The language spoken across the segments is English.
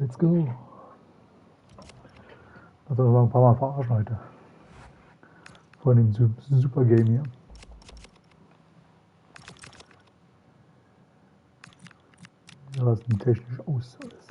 Let's go. Also wir ein paar Mal verarschen heute. Vor dem super Game hier. Ja, was denn technisch aus ist.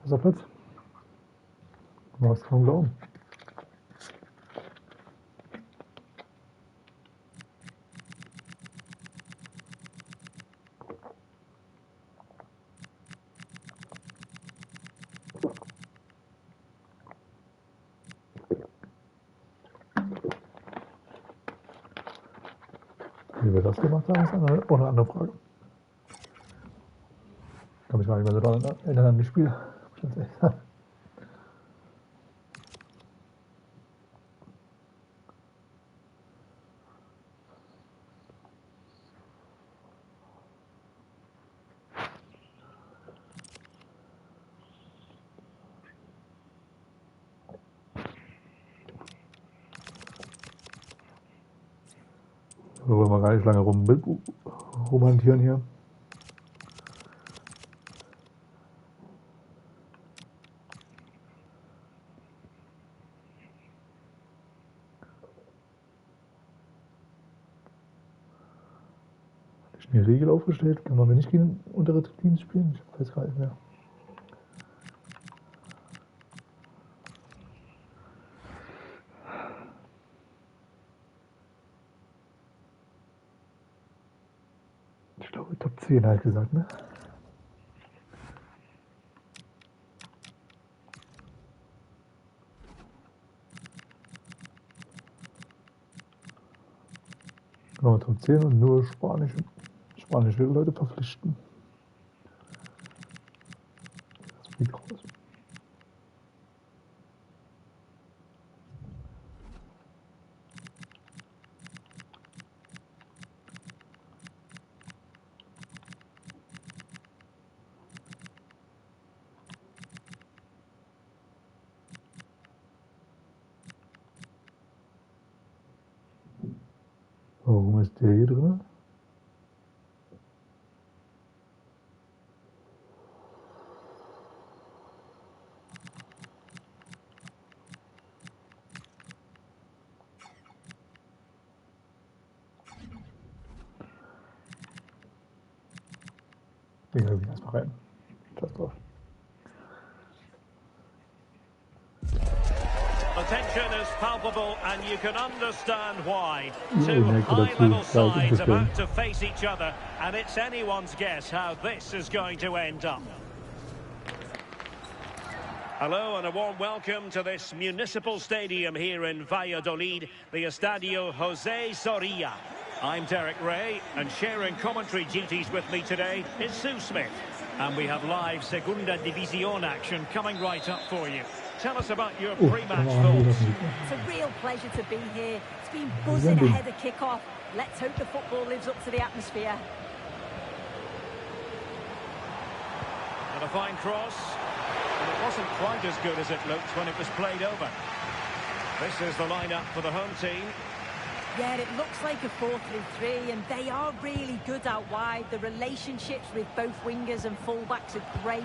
Erster Platz. Du hast kaum glauben. Wie wir das gemacht haben, ist auch eine andere Frage. Ich kann mich gar nicht mehr so daran erinnern an die Spiele. So wollen wir gar nicht lange rumhantieren hier. Die Regel aufgestellt, kann man nicht gegen untere Teams spielen? Ich weiß gar nicht mehr. Ich glaube Top 10 halt gesagt, ne? Genau, Top 10 und nur spanische Leute verpflichten. Das fliegt raus. Warum ist der hier drin? Den habe ich erstmal rein. Scheiß drauf. Tension is palpable and you can understand why. Two high-level sides about to face each other, and it's anyone's guess how this is going to end up. Hello and a warm welcome to this municipal stadium here in Valladolid, the Estadio José Zorrilla. I'm Derek Ray, and sharing commentary duties with me today is Sue Smith. And we have live Segunda División action coming right up for you. Tell us about your pre-match thoughts. It's a real pleasure to be here. It's been buzzing ahead of kick-off. Let's hope the football lives up to the atmosphere. And a fine cross. And it wasn't quite as good as it looked when it was played over. This is the lineup for the home team. Yeah, it looks like a 4-3-3, and they are really good out wide. The relationships with both wingers and fullbacks are great,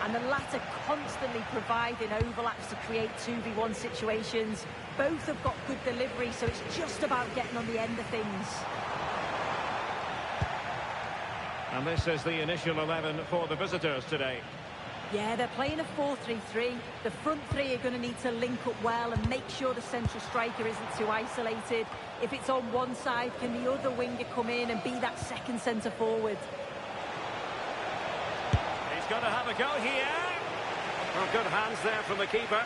and the latter constantly providing overlaps to create 2v1 situations. Both have got good delivery, so it's just about getting on the end of things. And this is the initial 11 for the visitors today. Yeah, they're playing a 4-3-3. The front three are going to need to link up well and make sure the central striker isn't too isolated. If it's on one side, can the other winger come in and be that second centre forward? He's going to have a go here. Well, good hands there from the keeper.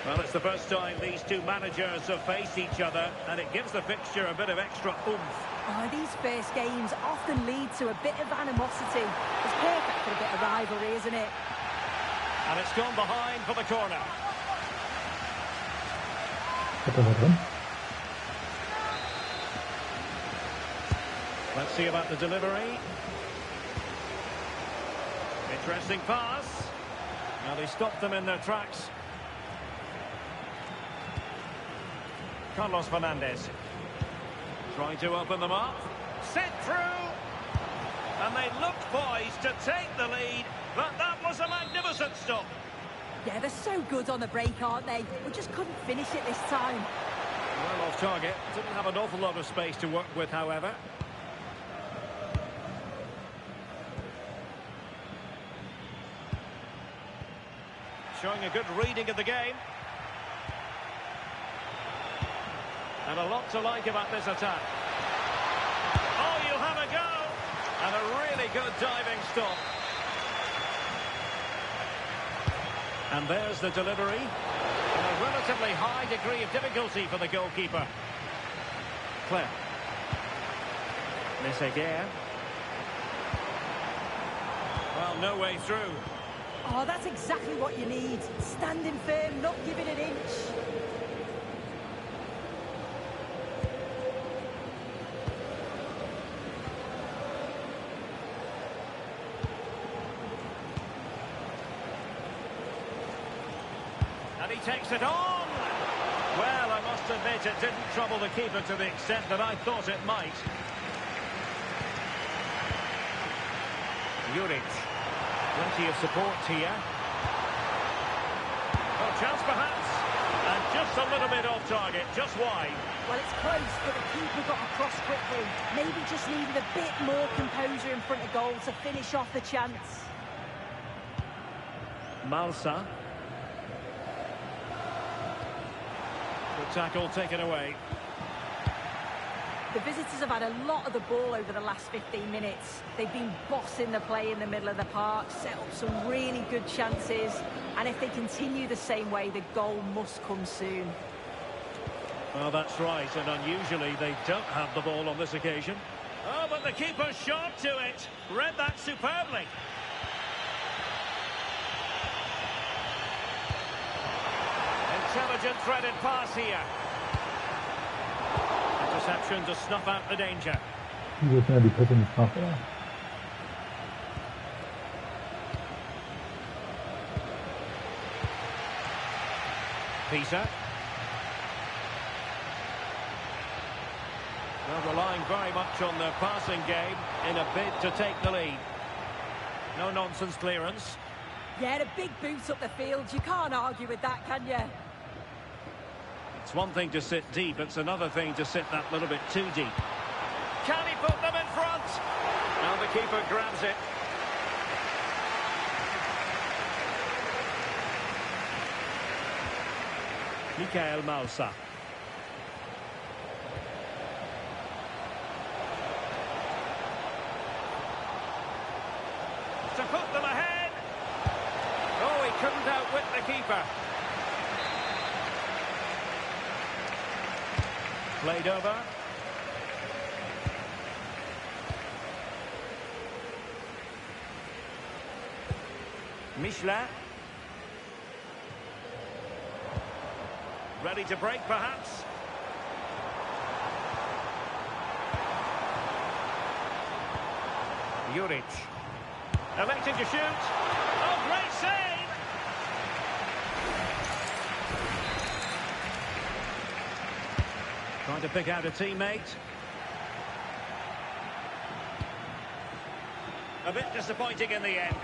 Well, it's the first time these two managers have faced each other, and it gives the fixture a bit of extra oomph. Oh, these first games often lead to a bit of animosity. It's perfect for a bit of rivalry, isn't it? And it's gone behind for the corner. Let's see about the delivery. Interesting pass. Now they stopped them in their tracks. Carlos Fernandez trying to open them up. Sent through. And they looked poised to take the lead, but that was a magnificent stop. Yeah, they're so good on the break, aren't they? We just couldn't finish it this time. Well off target. Didn't have an awful lot of space to work with, however. Showing a good reading of the game. And a lot to like about this attack. Oh, you'll have a go! And a really good diving stop. And there's the delivery. And a relatively high degree of difficulty for the goalkeeper. Clem. Messeguer. Well, no way through. Oh, that's exactly what you need. Standing firm, not giving an inch. And he takes it on. Well, I must admit it didn't trouble the keeper to the extent that I thought it might. Jugend. Plenty of support here. Oh, chance perhaps. And just a little bit off target, just wide. Well, it's close, but the keeper got across quickly. Maybe just needed a bit more composure in front of goal to finish off the chance. Malsa. Good tackle taken away. The visitors have had a lot of the ball over the last 15 minutes. They've been bossing the play in the middle of the park, set up some really good chances, and if they continue the same way, the goal must come soon. Well, that's right, and unusually they don't have the ball on this occasion. Oh, but the keeper shot to it. Read that superbly. Intelligent threaded pass here. Interception to snuff out the danger. Die wissen ja die Pässe nicht nach, oder? Peter. Well, relying very much on their passing game in a bid to take the lead. No-nonsense clearance. Yeah, a big boot up the field. You can't argue with that, can you? It's one thing to sit deep, it's another thing to sit that little bit too deep. Can he put them in front? Now the keeper grabs it. Mikael Malsa. To put them ahead. Oh, he couldn't outwit the keeper. Played over. Michelin. Ready to break, perhaps. Juric. Electing to shoot. Oh, great save! Trying to pick out a teammate. A bit disappointing in the end.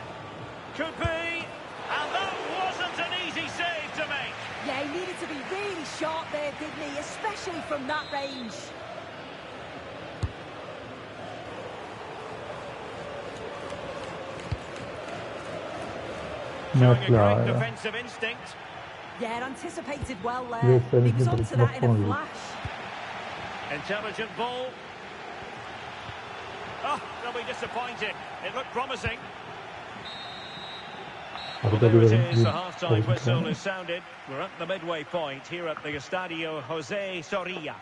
Could be. And that wasn't an easy save to make. Yeah, he needed to be really sharp there, didn't he? Especially from that range. Showing a great defensive instinct. Yeah, anticipated well there. Yes, He was onto that in a flash. Intelligent ball. Oh, they'll be disappointed. It looked promising. Well, there it is. The half-time whistle is sounded. We're at the midway point here at the Estadio José Zorrilla.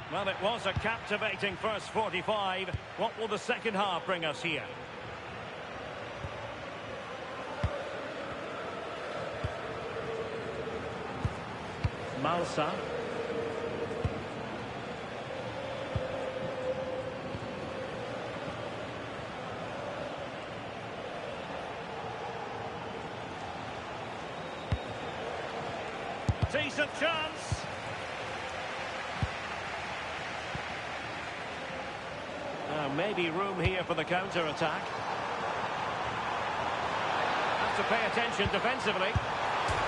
Well, it was a captivating first 45. What will the second half bring us here? Malsa. Decent chance. Maybe room here for the counter-attack. Have to pay attention defensively.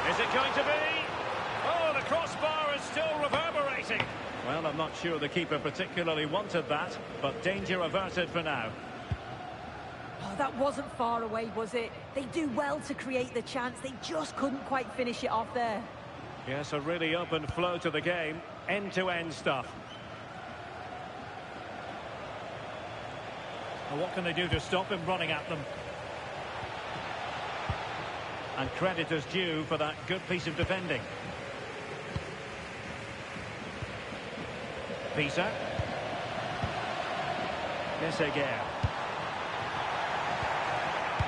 Is it going to be? Oh, the crossbar is still reverberating. Well, I'm not sure the keeper particularly wanted that, but danger averted for now. Oh, that wasn't far away, was it? They do well to create the chance. They just couldn't quite finish it off there. Yes, a really open flow to the game. End-to-end stuff. Well, what can they do to stop him running at them? And credit is due for that good piece of defending. Pisa. Meseguer.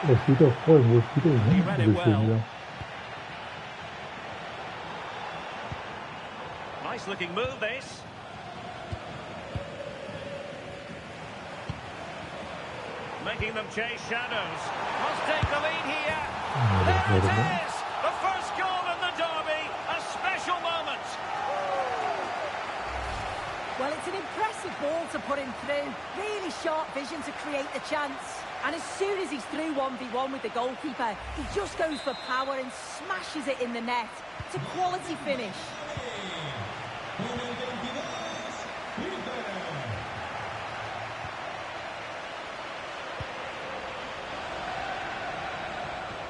He read it well. Nice looking move, this. Making them chase shadows. Must take the lead here. There it is! The first goal in the derby. A special moment. Well, it's an impressive ball to put him through. Really sharp vision to create the chance. And as soon as he's through 1v1 with the goalkeeper, he just goes for power and smashes it in the net. It's a quality finish.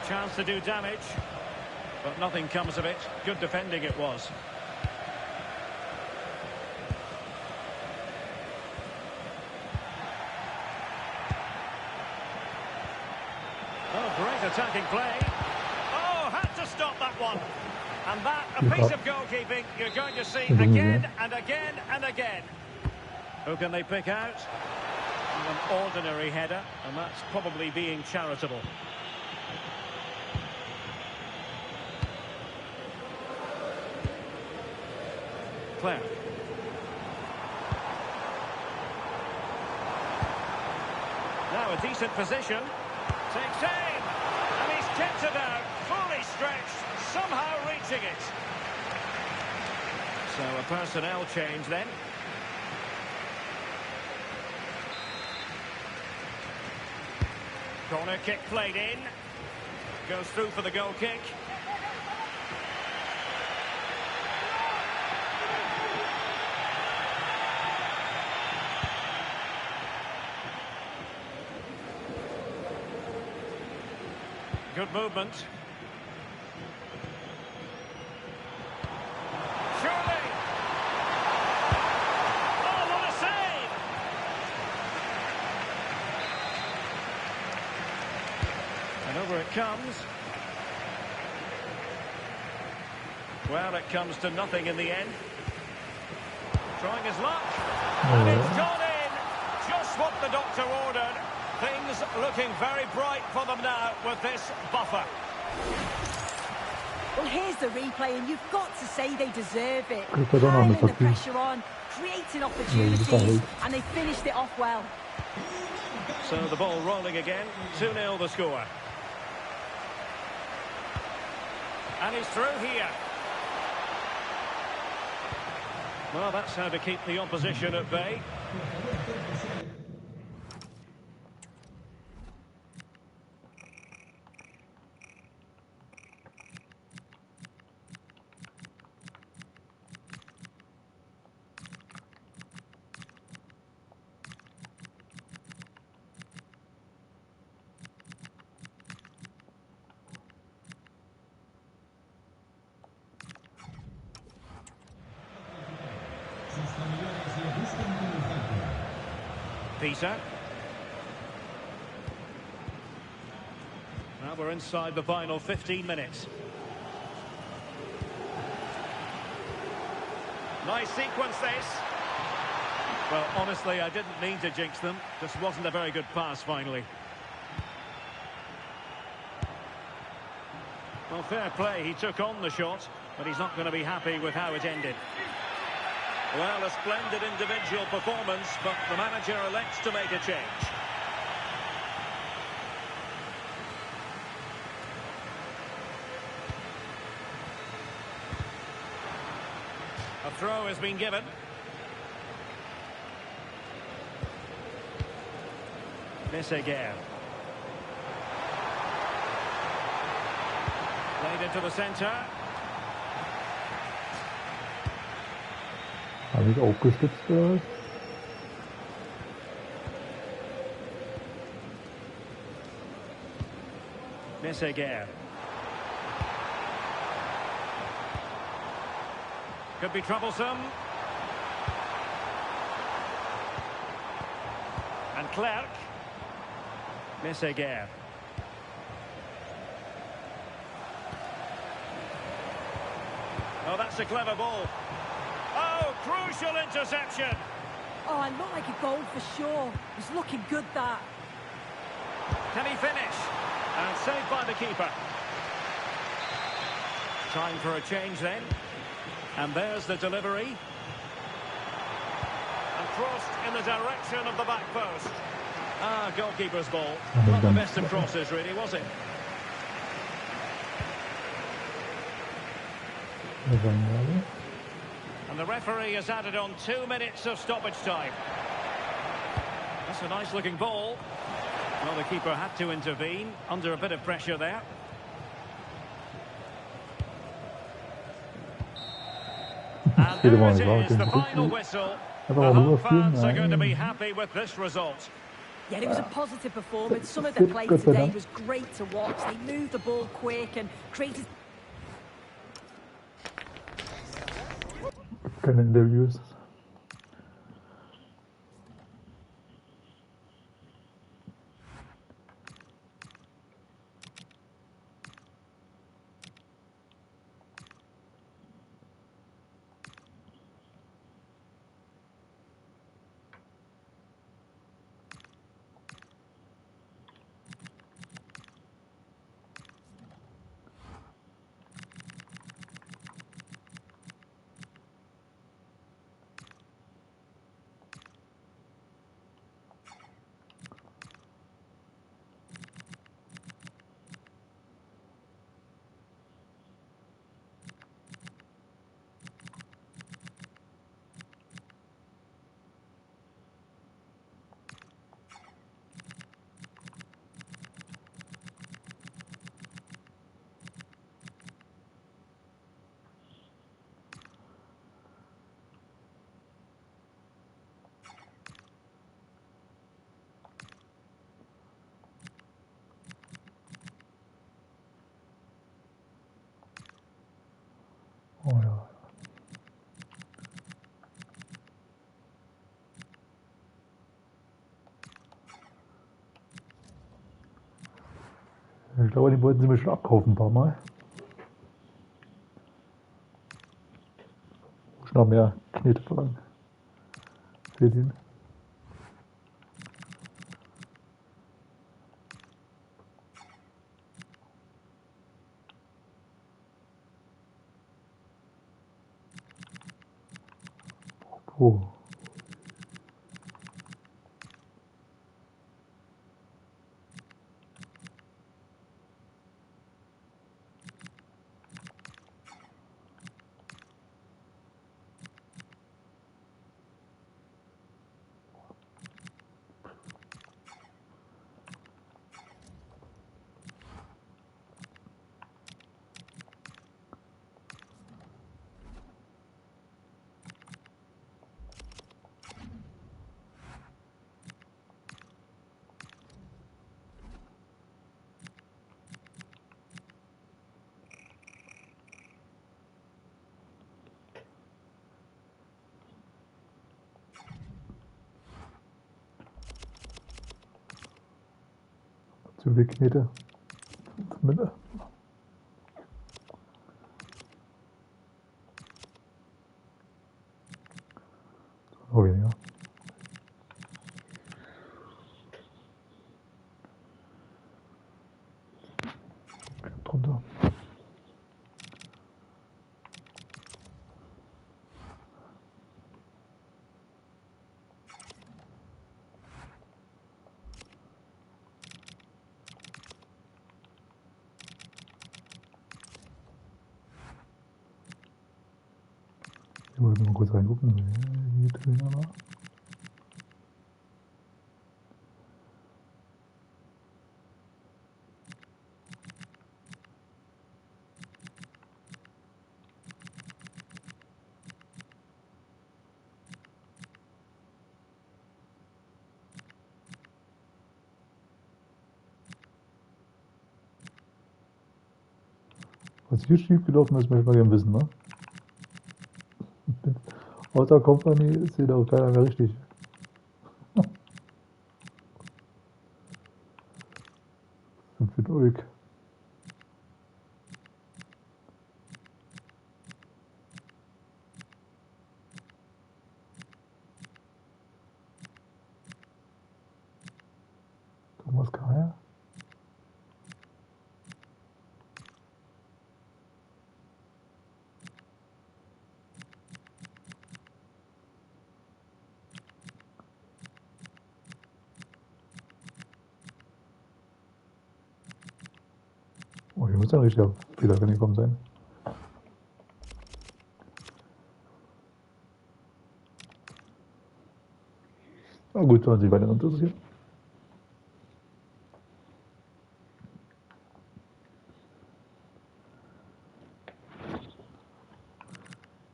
Chance to do damage, but nothing comes of it. Good defending it was. Oh, great attacking play. Oh, had to stop that one. And that, a piece of goalkeeping you're going to see again and again and again. Who can they pick out? An ordinary header, and that's probably being charitable. Claire. Now a decent position. Takes aim. And he's kept it out. Fully stretched. Somehow reaching it. So a personnel change then. Corner kick played in. Goes through for the goal kick. Good movement. Surely! Oh, what a save! And over it comes. Well, it comes to nothing in the end. Trying his luck. And it's gone in. Just what the doctor ordered. Things looking very bright for them now with this buffer. Well, here's the replay, and you've got to say they deserve it. Piling the pressure on, creating opportunities, and they finished it off well. So the ball rolling again. 2-0 the score. And he's through here. Well, that's how to keep the opposition at bay. set-piecer. Now we're inside the final 15 minutes. Nice sequence, this. Well, honestly, I didn't mean to jinx them. Just wasn't a very good pass, finally. Well, fair play. He took on the shot, but he's not going to be happy with how it ended. Well, a splendid individual performance, but the manager elects to make a change. A throw has been given. Again. Played into the centre. Habe ich auch gestützt oder was? Again. Could be troublesome. And Clerc. Again. Oh, that's a clever ball. Oh, crucial interception. Oh, it looked like a goal for sure. It's looking good, that. Can he finish? And saved by the keeper. Time for a change then. And there's the delivery. And crossed in the direction of the back post. Ah, goalkeeper's ball. Not the best of crosses, really, was it? And the referee has added on 2 minutes of stoppage time. That's a nice-looking ball. Well, the keeper had to intervene under a bit of pressure there. And there it is, the final whistle. The home fans are going to be happy with this result. Yeah, it was a positive performance. Some of the play today was great to watch. They moved the ball quick and created... Keine Interviews. Oh ja. Ich glaube, die wollten sie mir schon abkaufen ein paar Mal. Muss noch mehr Knete verlangen. Für den. Oh. Zu viel Knete. Zumindest. Noch weniger. Drunter. Ich wollte mal kurz reingucken. Hier drin aber. Was hier schief gelaufen ist, möchte ich mal gerne wissen, ne? Außer Company ist hier doch keiner mehr richtig. Und für Ulk. Thomas Kaya. Oh, hier muss ja ein richtiger Fehler gekommen sein. Na gut, sollen sich weiter interessieren.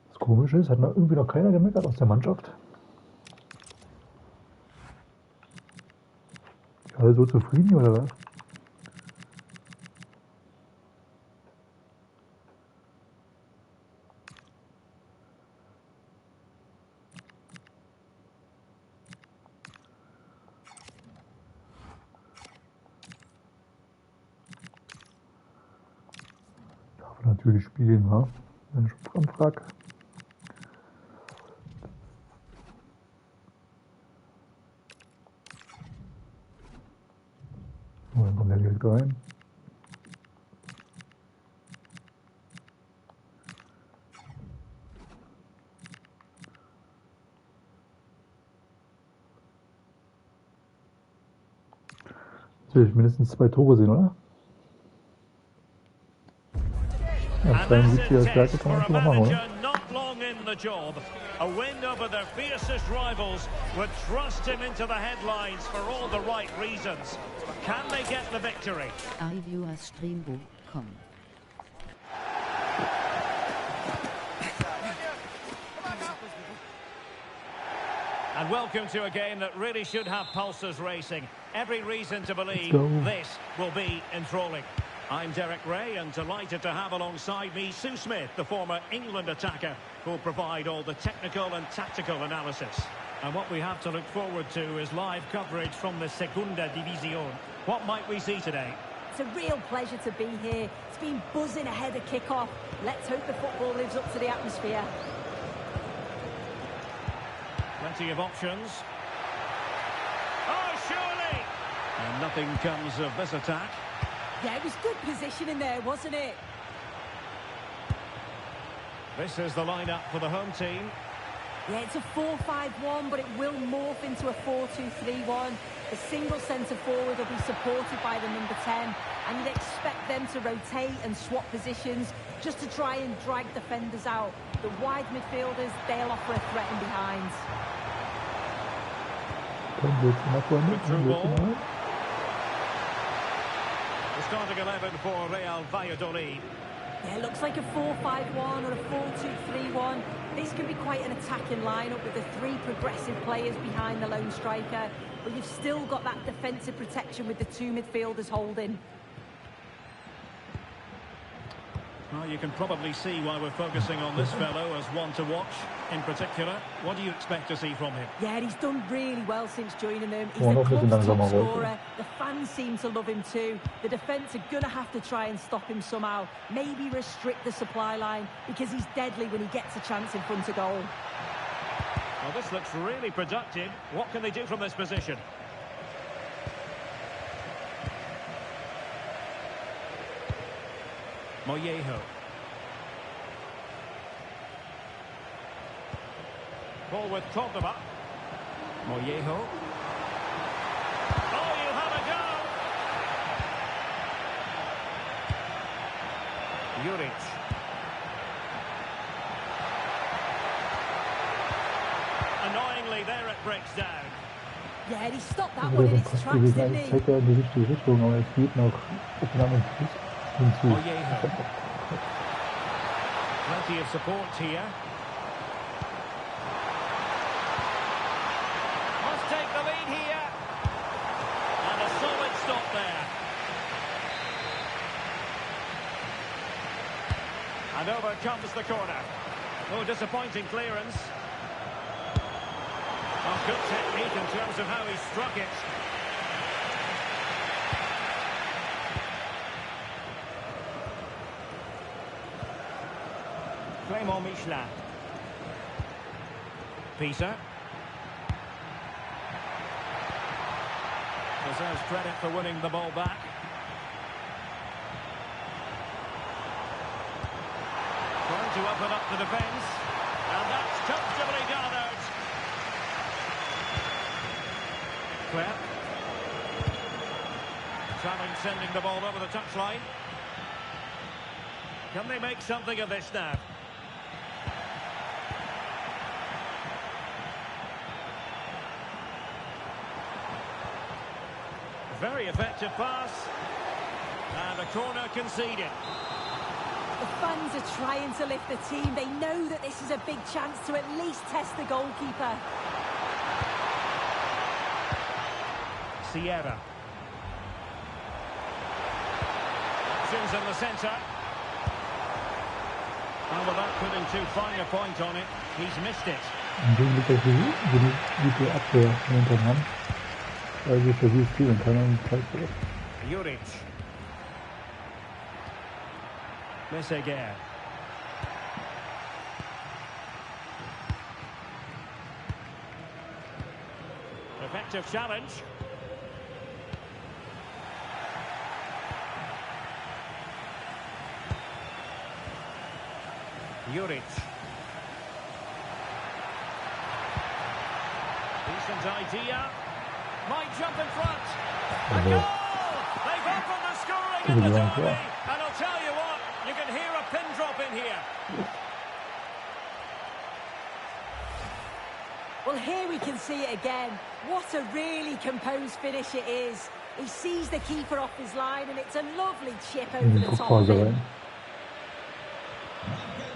Das Komische ist, hat noch irgendwie noch keiner gemeckert aus der Mannschaft. Die alle so zufrieden oder was? Natürlich spielen, wa? Wenn ich schon frage. Oh, dann kommt der direkt rein. Jetzt will ich mindestens 2 Tore sehen, oder? Ja, 72er Stärke kann man schon mal machen, oder? A win over their fiercest rivals would thrust him into the headlines for all the right reasons. Can they get the victory? iViewerstream.com. And welcome to a game that really should have pulses racing. Every reason to believe this will be enthralling. I'm Derek Ray, and delighted to have alongside me Sue Smith, the former England attacker, who will provide all the technical and tactical analysis. And what we have to look forward to is live coverage from the Segunda División. What might we see today? It's a real pleasure to be here. It's been buzzing ahead of kick-off. Let's hope the football lives up to the atmosphere. Plenty of options. Oh, surely! And nothing comes of this attack. Yeah, it was good positioning there, wasn't it? This is the lineup for the home team. Yeah, it's a 4-5-1, but it will morph into a 4-2-3-1. A single centre-forward will be supported by the number 10, and you'd expect them to rotate and swap positions just to try and drag defenders out. The wide midfielders, they'll offer a threat in behind. Good through ball. The starting 11 for Real Valladolid. Yeah, it looks like a 4-5-1 or a 4-2-3-1. This can be quite an attacking lineup with the 3 progressive players behind the lone striker, but you've still got that defensive protection with the 2 midfielders holding. Well, you can probably see why we're focusing on this fellow as one to watch in particular. What do you expect to see from him? Yeah, he's done really well since joining them. He's Gewoon the nog met een club's top langzame scorer. rollen. The fans seem to love him too. The defence are going to have to try and stop him somehow. Maybe restrict the supply line because he's deadly when he gets a chance in front of goal. Well, this looks really productive. What can they do from this position? Mollejo. Ball with Cordoba. Mollejo. Oh, you have a go! Juric. Annoyingly, there it breaks down. Yeah, he stopped that Also one der in so its Pass tracks, gewesen, didn't eigentlich he? zeigt er in die richtige Richtung, aber es geht noch auf den anderen Fuß hinzu. Mollejo. Plenty of support here. Must take the lead here. And a solid stop there. And over comes the corner. Oh, disappointing clearance. Oh, good technique in terms of how he struck it. Clément Michelin. Pisa. Deserves credit for winning the ball back. Trying to open up the defence. And that's comfortably gathered. Clerc. Challenge sending the ball over the touchline. Can they make something of this now? Very effective pass. And a corner conceded. The fans are trying to lift the team. They know that this is a big chance to at least test the goalkeeper. Sierra. Options in the centre. And without putting too fine a point on it, he's missed it. Und den liegt er die Abwehr hinter Hand, weil sie für sie spielen kann und zeigt er. Juric. Meseguer. Effective challenge. Juric. Decent idea. Might jump in front. A goal! They've opened the scoring in the derby. And I'll tell you what, you can hear a pin drop in here. Well, here we can see it again. What a really composed finish it is. He sees the keeper off his line, and it's a lovely chip over the top of him.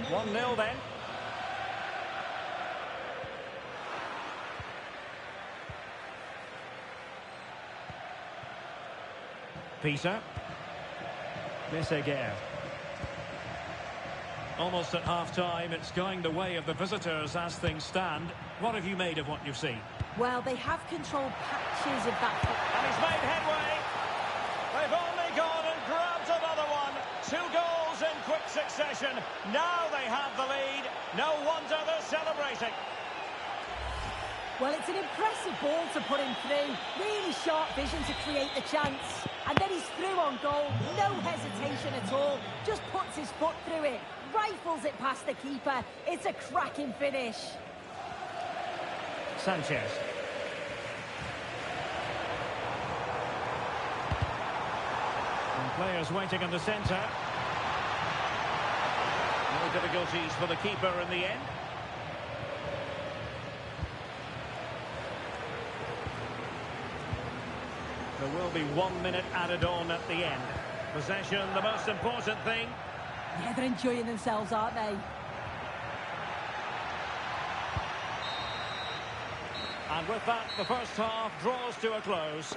1-0 then. Pisa. Meseguer. Almost at half-time, it's going the way of the visitors as things stand. What have you made of what you've seen? Well, they have controlled patches of that. And he's made headway. They've only gone and grabbed another one. 2 goals in quick succession. Now they have the lead. No wonder they're celebrating. Well, it's an impressive ball to put him through. Really sharp vision to create the chance. And then he's through on goal. No hesitation at all. Just puts his foot through it. Rifles it past the keeper. It's a cracking finish. Sanchez. And players waiting in the centre. No difficulties for the keeper in the end. There will be 1 minute added on at the end. Possession, the most important thing. Yeah, they're enjoying themselves, aren't they? And with that, the first half draws to a close.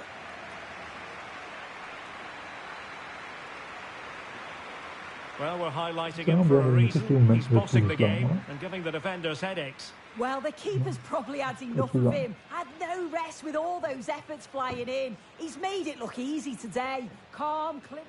Well, we're highlighting him for a reason. He's bossing the game and giving the defenders headaches. Well, the keeper's probably had enough of him. Had no rest with all those efforts flying in. He's made it look easy today. Calm, clear.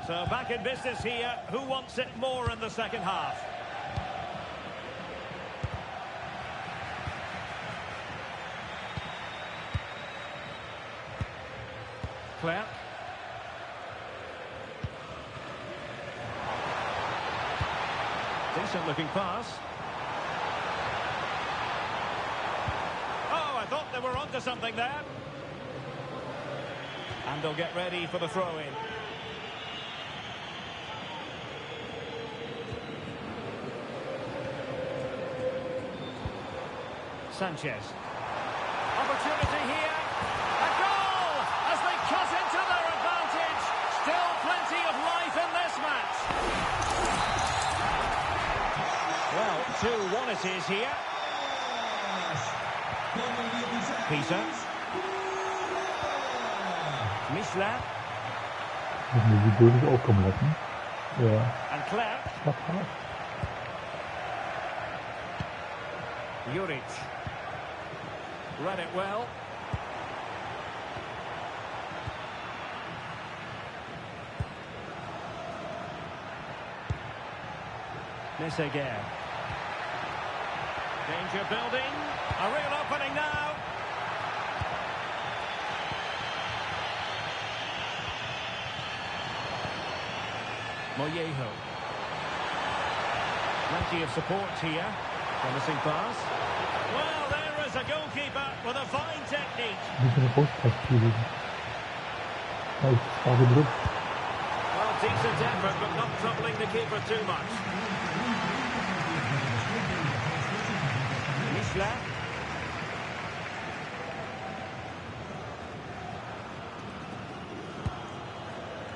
So back in business here. Who wants it more in the second half? Clark. Decent looking pass. Oh, I thought they were onto something there. And they'll get ready for the throw-in. Sanchez. Opportunity here. A goal as they cut into their advantage. Still plenty of life in this match. Well, 2-1 it is here. Peter. Michelin. Die Böden nicht aufkommen lassen. Ja. And Clark. Juric. Read it well. Messeguer. Danger building. A real opening now. Mollejo. Plenty of support here. Promising pass. Well, there is a goalkeeper with a fine technique. Well, decent effort, but not troubling the keeper too much. Michelin.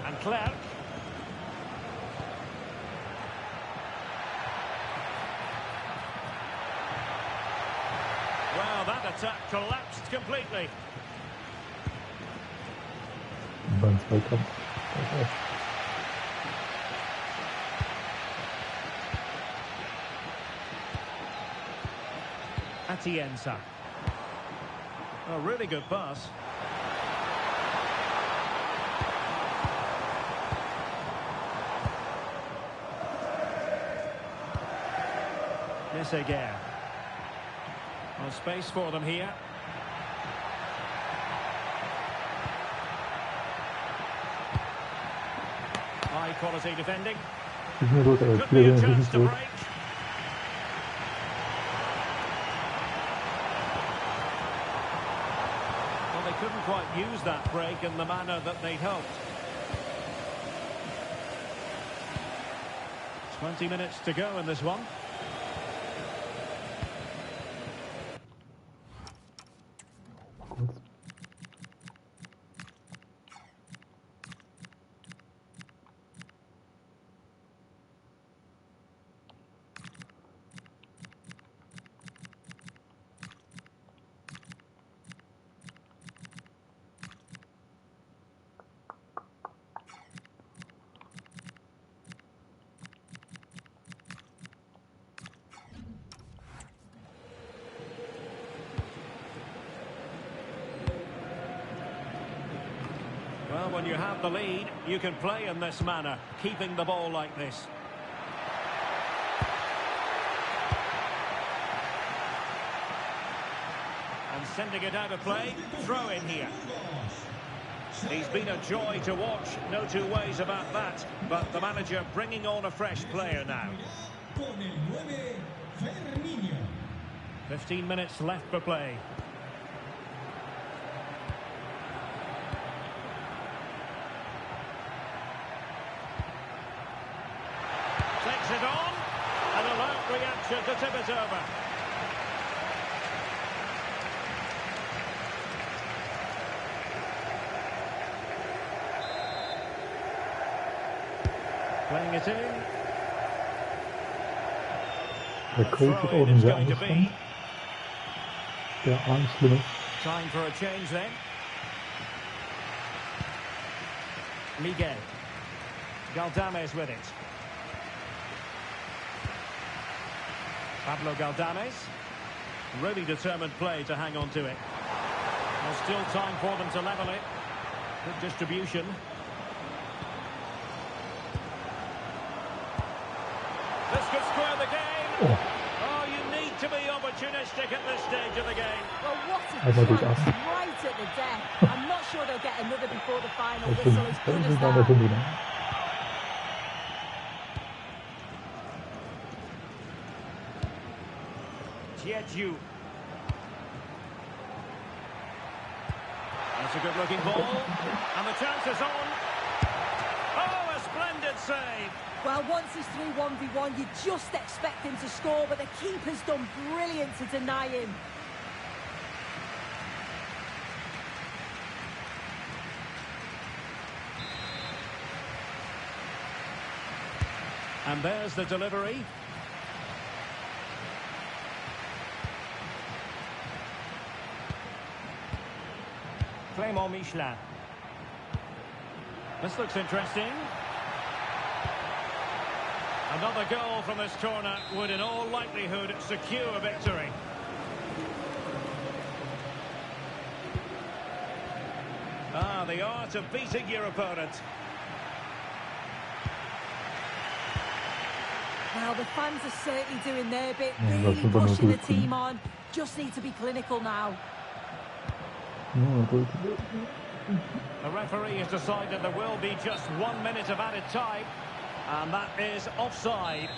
And Clark. Well, that attack collapsed completely. Atienza. A really good pass. Messeguer. No space for them here. High quality defending. Could be a chance to break. Well, they couldn't quite use that break in the manner that they'd hoped. 20 minutes to go in this one. Well, when you have the lead, you can play in this manner, keeping the ball like this. And sending it out of play, throw in here. He's been a joy to watch, no two ways about that. But the manager bringing on a fresh player now. 15 minutes left for play. Takes it on, and a loud reaction to tip it over. Playing it in. Der Coach ist auch ein sehr angespannt. Der ahnt Schlimmes. Time for a change then. Miguel. Galdames with it. Pablo Galdames. Really determined play to hang on to it. There's still time for them to level it. Good distribution. This could square the game. Oh, you need to be opportunistic at this stage of the game. Well, what a chance right at the death. I'm not sure they'll get another before the final whistle. As good as that. Jeju. That's a good-looking ball. And the chance is on. Oh, a splendid save. Well, once he's through 1v1, you just expect him to score, but the keeper's done brilliant to deny him. And there's the delivery. Clément Michelin. This looks interesting. Another goal from this corner would in all likelihood secure victory. Ah, the art of beating your opponent. Well, the fans are certainly doing their bit, really pushing the team on. Just need to be clinical now. The referee has decided there will be just 1 minute of added time, and that is offside.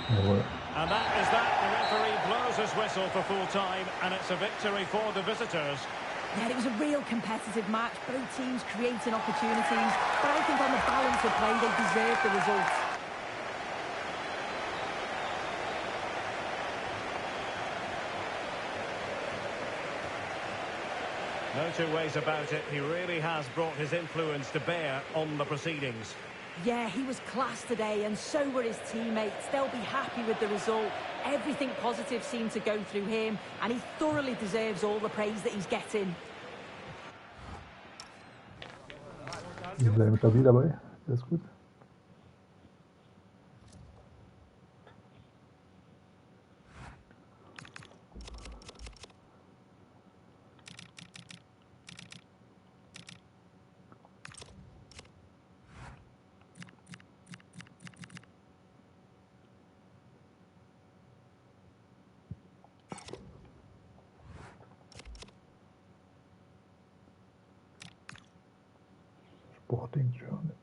And that is that. The referee blows his whistle for full time, and it's a victory for the visitors. Yeah, it was a real competitive match. Both teams creating opportunities, but I think on the balance of play, they deserved the result. No two ways about it. He really has brought his influence to bear on the proceedings. Yeah, he was class today, and so were his teammates. They'll be happy with the result. Everything positive seemed to go through him, and he thoroughly deserves all the praise that he's getting. Bleiben stabil dabei. Das ist gut. Sporting Journal.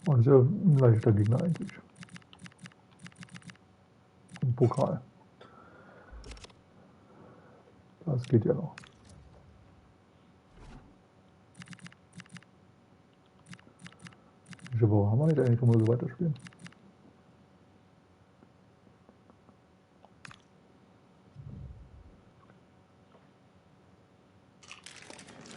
Und ist ja ein leichter Gegner eigentlich. Im Pokal. Das geht ja noch. Welche Woche haben wir nicht eigentlich, wo wir so weiterspielen?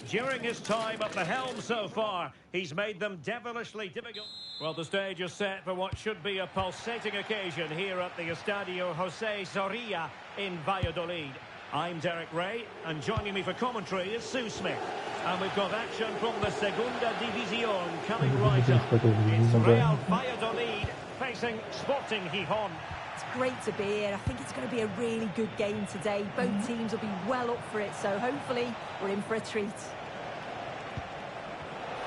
During his time at the helm so far, he's made them devilishly difficult. Well, the stage is set for what should be a pulsating occasion here at the Estadio José Zorrilla in Valladolid. I'm Derek Ray, and joining me for commentary is Sue Smith. And we've got action from the Segunda División coming right up. It's Real Valladolid facing Sporting Gijón. It's great to be here. I think it's going to be a really good game today. Both teams will be well up for it, so hopefully we're in for a treat.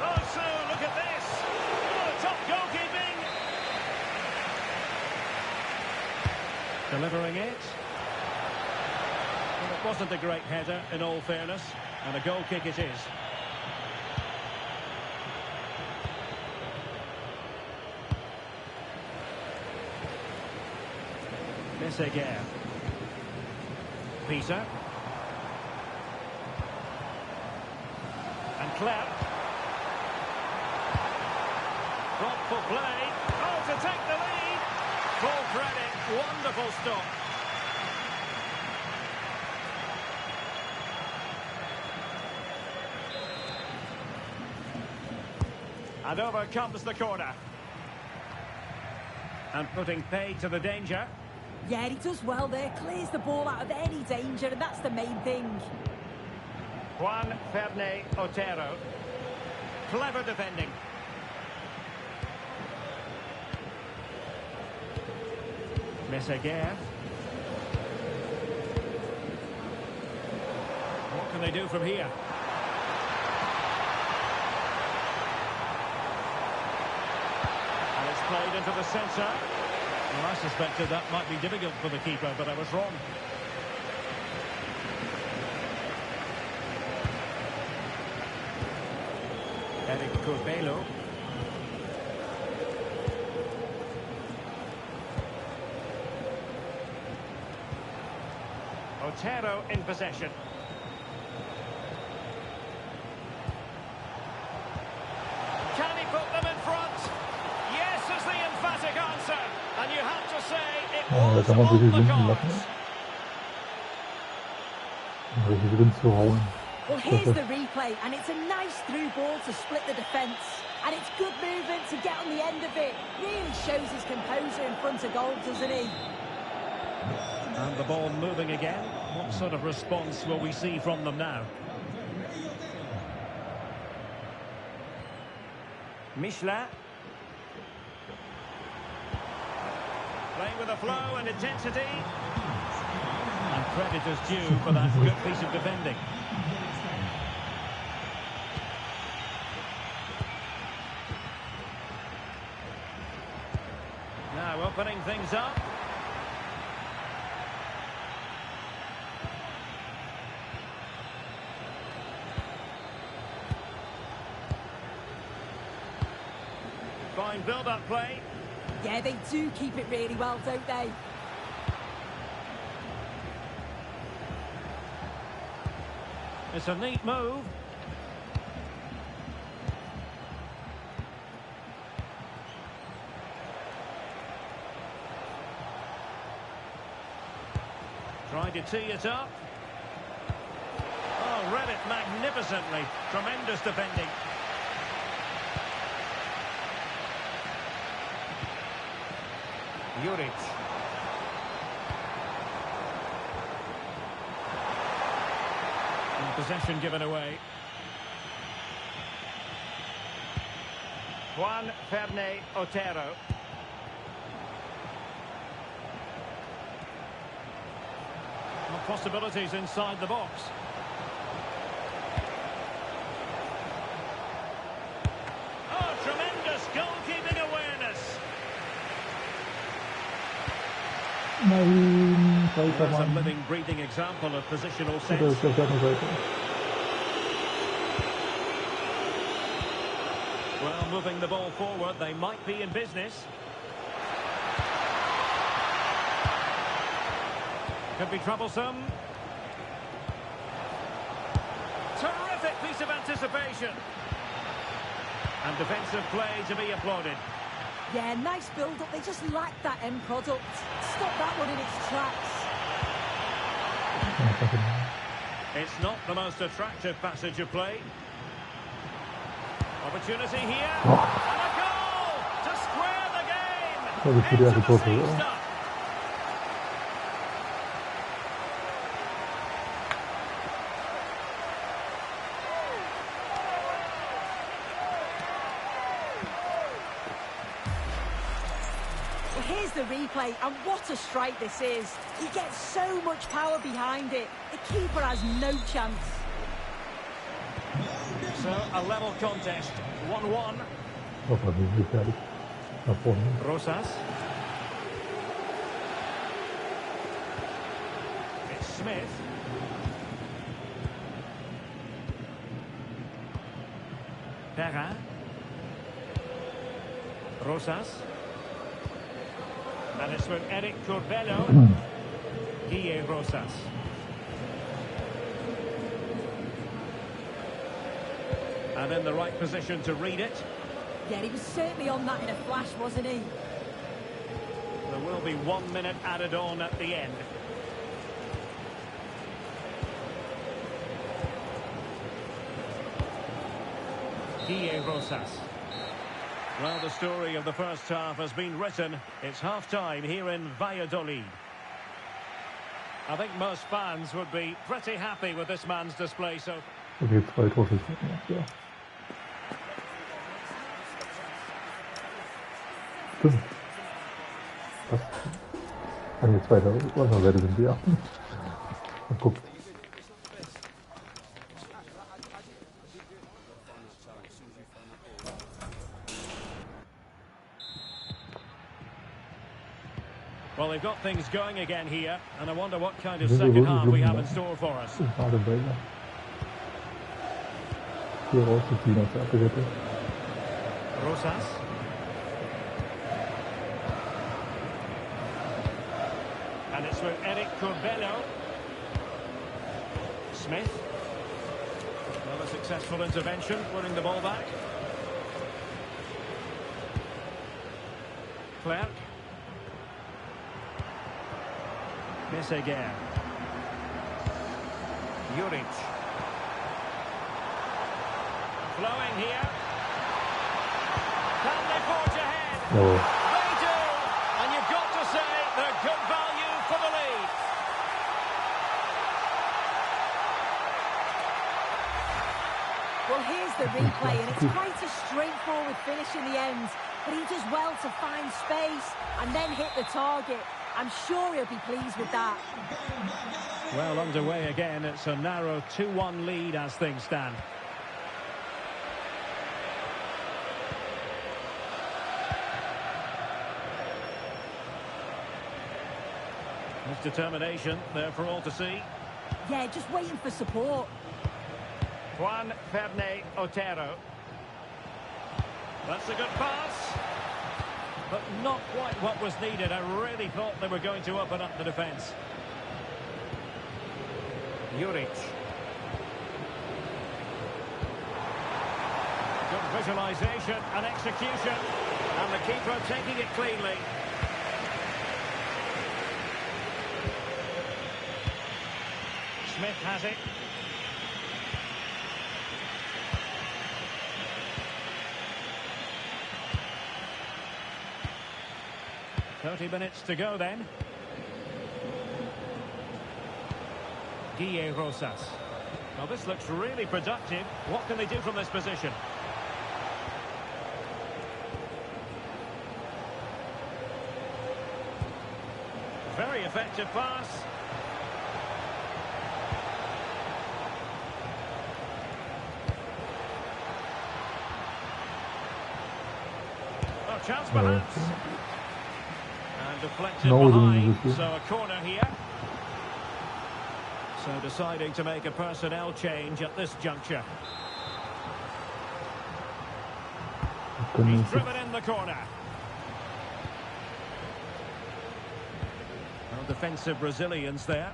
Oh, Sue, look at this! Oh, top goalkeeping! Delivering it. Well, it wasn't a great header, in all fairness, and a goal kick it is. Messeguer. Peter. And Klepp. Thoughtful play. Oh, to take the lead. Full credit. Wonderful stop. And over comes the corner. And putting pay to the danger. Yeah, he does well there. Clears the ball out of any danger, and that's the main thing. Juan Ferney Otero. Clever defending. Messeguer. What can they do from here? And it's played into the centre. Well, I suspected that might be difficult for the keeper, but I was wrong. Eric Corbello. Otero in possession. Can he put them in front? Yes is the emphatic answer. And you have to say it was on the cards. Well, here's the replay, and it's a nice through ball to split the defence. And it's good movement to get on the end of it. Really shows his composure in front of goal, doesn't he? And the ball moving again. What sort of response will we see from them now? Michelin. Playing with a flow and intensity. And credit is due for that good piece of defending. Now opening things up. Fine build-up play. Yeah, they do keep it really well, don't they? It's a neat move. Tried to tee it up. Oh, read it magnificently. Tremendous defending. Jugend. And possession given away. Juan Ferney Otero. Well, possibilities inside the box. Oh, tremendous goalkeeping awareness. There's a living, breathing example of positional sense. Well, moving the ball forward, they might be in business. Could be troublesome. Terrific piece of anticipation. And defensive play to be applauded. Yeah, nice build-up. They just lack that end product. Stop that one in its tracks. It's not the most attractive passage of play. Opportunity here. And a goal to square the game. Into the same stuff. Here's the replay, and what a strike this is. He gets so much power behind it. The keeper has no chance. So, a level contest, 1-1. Rosas. It's Smith. Perrin. Rosas. And it's with Eric Corbello. Guille Rosas. And in the right position to read it. Yeah, he was certainly on that in a flash, wasn't he? There will be 1 minute added on at the end. Guille Rosas. Well, the story of the first half has been written. It's half-time here in Valladolid. I think most fans would be pretty happy with this man's display so... Okay, 2 Torschüsse gemacht, ja. Stimmt. Was? Ah, ne, 2. Werte sind wir. Mal gucken. Well, they've got things going again here, and I wonder what kind of second half we have in store for us. Hier rauszuziehen aus der Abwehrkette. Rosas. And it's with Eric Corbello. Smith. Well, a successful intervention, winning the ball back. Clerc. Meseguer. Juric. Flowing here. Can they forge ahead? No. They do! And you've got to say they're good value for the lead. Well, here's the replay, and it's quite a straightforward finish in the end. But he does well to find space and then hit the target. I'm sure he'll be pleased with that. Well, underway again. It's a narrow 2-1 lead as things stand. His determination there for all to see. Yeah, just waiting for support. Juan Ferney Otero. That's a good pass. But not quite what was needed. I really thought they were going to open up the defence. Juric. Good visualisation and execution. And the keeper taking it cleanly. Smith has it. "30 minutes to go then." Guille Rosas. Well, this looks really productive. What can they do from this position? Very effective pass. Oh, chance perhaps. And deflected behind, so a corner here. So deciding to make a personnel change at this juncture. He's driven in the corner. Well, defensive Brazilians there.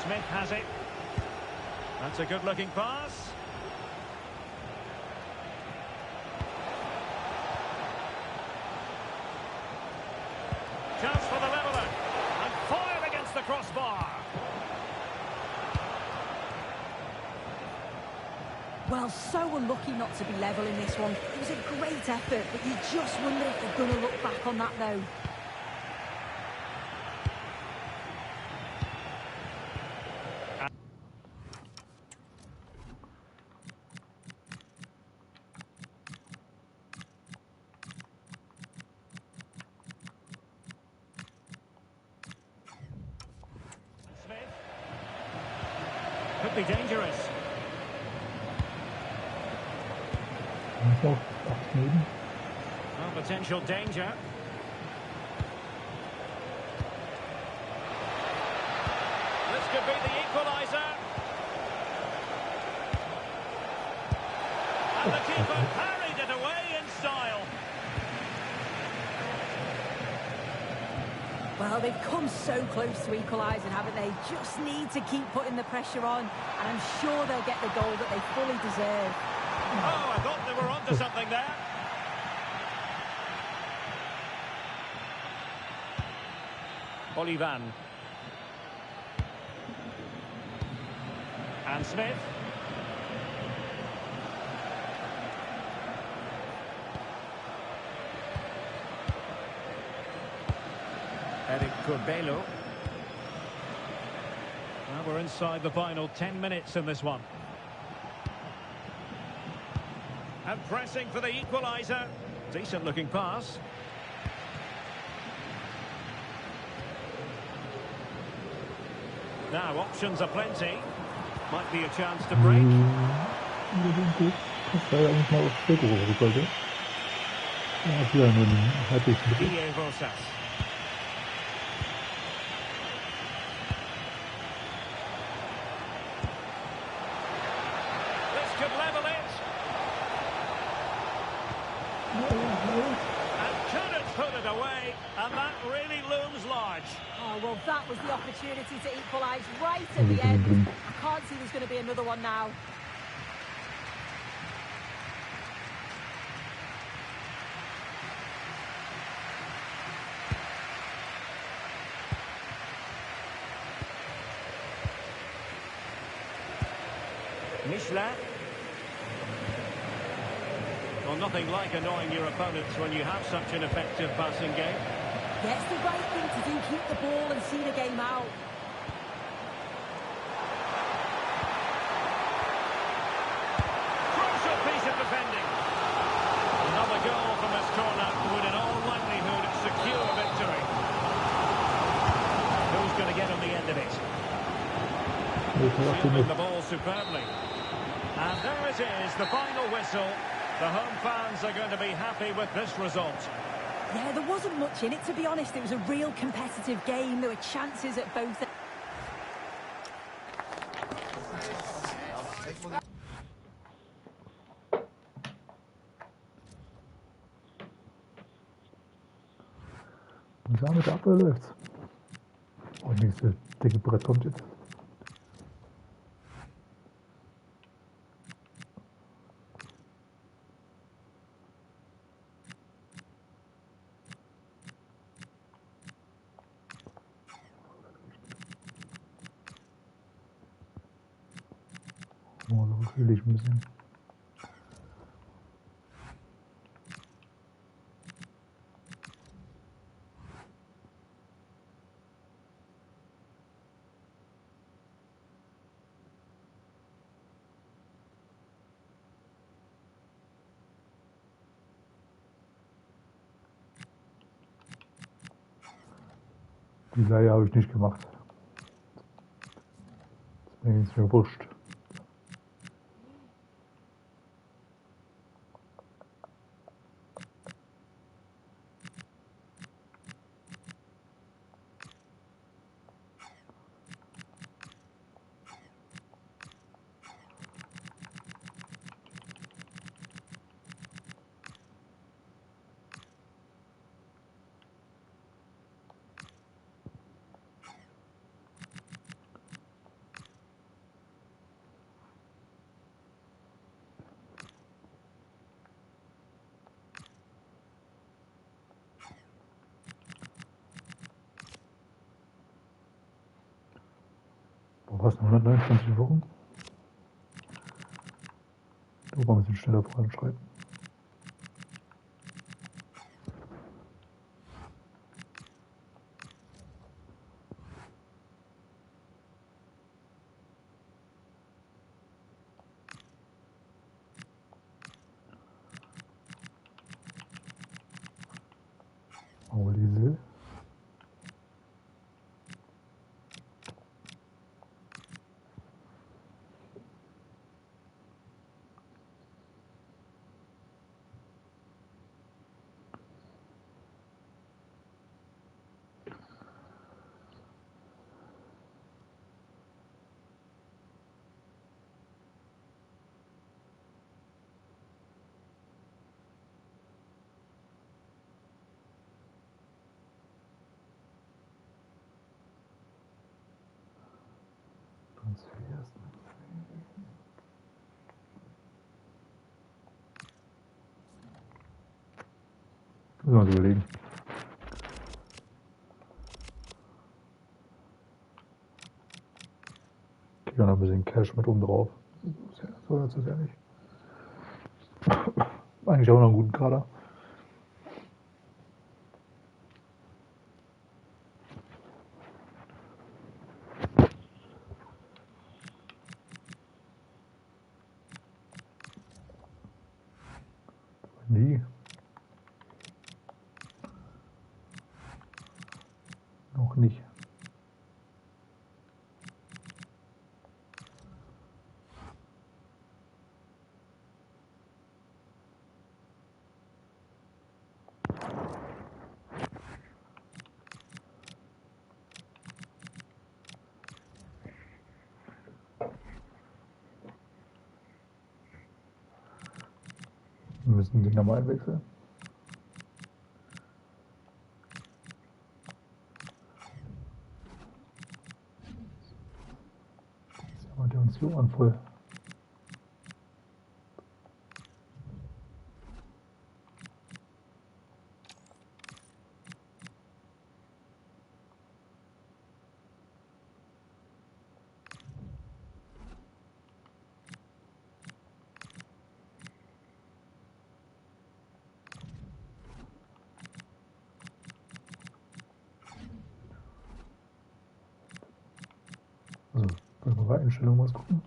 Smith has it. That's a good-looking pass. Chance for the leveller. And fired against the crossbar. Well, so unlucky not to be level in this one. It was a great effort, but you just wonder if they're going to look back on that though. Could be dangerous. Well, potential danger. This could be the equaliser. And And the keeper parried it away in style. Well, they've come so close to equalising, haven't they? Just need to keep putting the pressure on, and I'm sure they'll get the goal that they fully deserve. Oh, I thought they were onto something there. Olivan. And Smith. Eric Corbello. Well, we're inside the final 10 minutes in this one. And pressing for the equaliser. Decent looking pass. Now options are plenty. Might be a chance to break. Diego Rosas. This could level it. And could it put it away? And that really looms large. Oh, well, that was the opportunity to equalise right at the end. I can't see there's going to be another one now. Michelin. Well, nothing like annoying your opponents when you have such an effective passing game. Yeah, it's the right thing to do. Keep the ball and see the game out. Crucial piece of defending. Another goal from this corner would in all likelihood secure victory. Who's going to get on the end of it? Fielding the ball superbly. And there it is, the final whistle. The home fans are going to be happy with this result. Yeah, there wasn't much in it, to be honest. It was a real competitive game. There were chances at both. Und damit läuft's. Und nächste dicke Brett kommt jetzt. Oh, so fühle ich ein bisschen. Die Leihe habe ich nicht gemacht. Deswegen ist mir wurscht. Was, 129 Wochen? Du mal ein bisschen schneller voranschreiten. Oh, diese. Müssen wir uns überlegen. Ich kriege noch ein bisschen Cash mit oben drauf. So ist es ja nicht. Eigentlich auch noch einen guten Kader. Nie. Noch nicht. Wir müssen den nochmal einwechseln. Jetzt haben wir uns Johann voll. Also, wollen wir bei Einstellungen was gucken?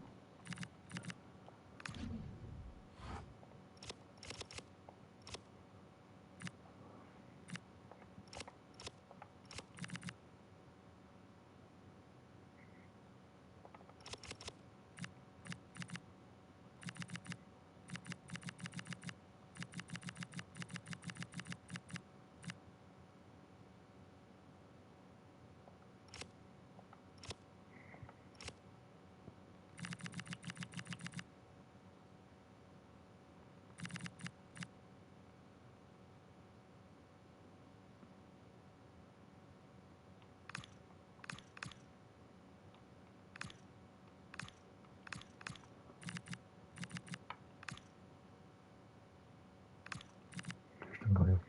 Stimmt doch jetzt.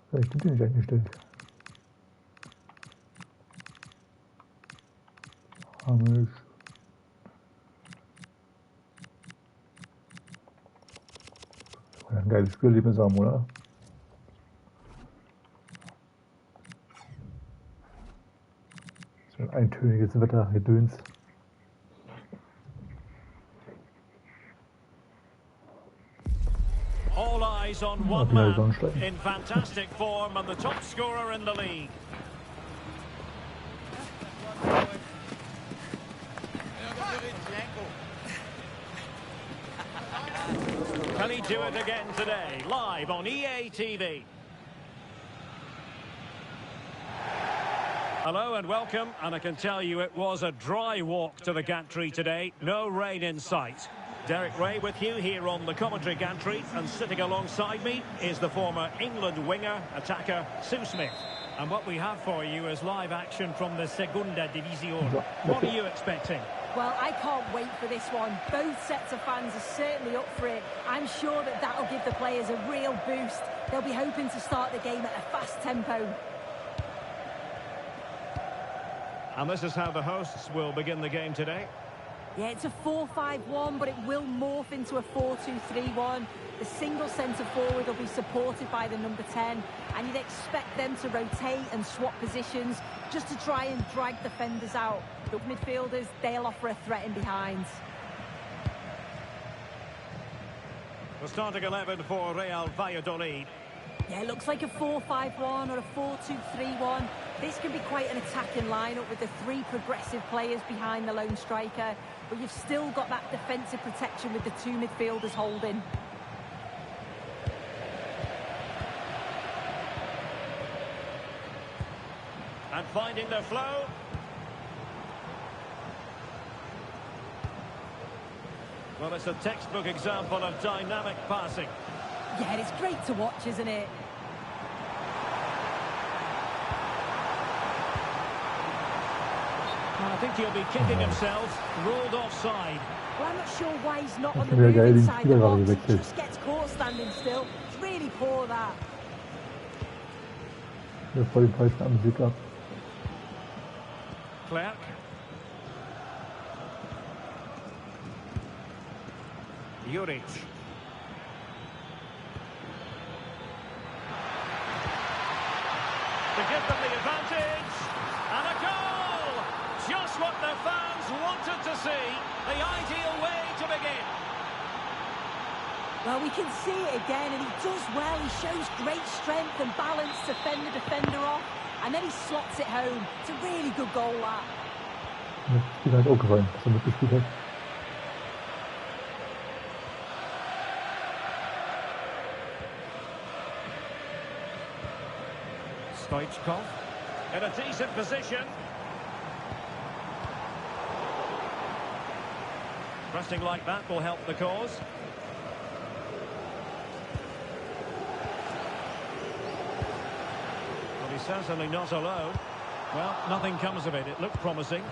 Vielleicht sind die nicht eingestellt. Hamisch. Das war ja ein geiles Spielerlebnis haben, oder? So ein eintöniges Wettergedöns. All eyes on one man in fantastic form and the top scorer in the league. Can he do it again today? Live on EA TV. Hello and welcome, and I can tell you it was a dry walk to the gantry today. No rain in sight. Derek Ray with you here on the commentary gantry, and sitting alongside me is the former England winger, attacker, Sue Smith. And what we have for you is live action from the Segunda División. What are you expecting? Well, I can't wait for this one. Both sets of fans are certainly up for it. I'm sure that that'll give the players a real boost. They'll be hoping to start the game at a fast tempo. And this is how the hosts will begin the game today. Yeah, it's a 4-5-1, but it will morph into a 4-2-3-1. The single centre-forward will be supported by the number 10, and you'd expect them to rotate and swap positions just to try and drag defenders out. The midfielders, they'll offer a threat in behind. The starting 11 for Real Valladolid. Yeah, it looks like a 4-5-1 or a 4-2-3-1. This can be quite an attacking lineup with the three progressive players behind the lone striker, but you've still got that defensive protection with the two midfielders holding. And finding the flow. Well, it's a textbook example of dynamic passing. Yeah, it's great to watch, isn't it? I think he'll be kicking himself, ruled offside. Well, I'm not sure why he's not on the wieder move geil, den inside the Spieler gerade box. He gewechselt. just gets caught standing still. It's really poor, that. Der voll den falschen Anblick ab. Clark. Juric. To give them the advantage. And a goal! Just what the fans wanted to see. The ideal way to begin. Well, we can see it again, and he does well. He shows great strength and balance to fend the defender off, and then he slots it home. It's a really good goal, that. Das Spiel hat auch gefallen, dass er mitgespielt hat. Stoichkov in a decent position. Pressing like that will help the cause. But he's certainly not alone. Well, nothing comes of it. It looked promising.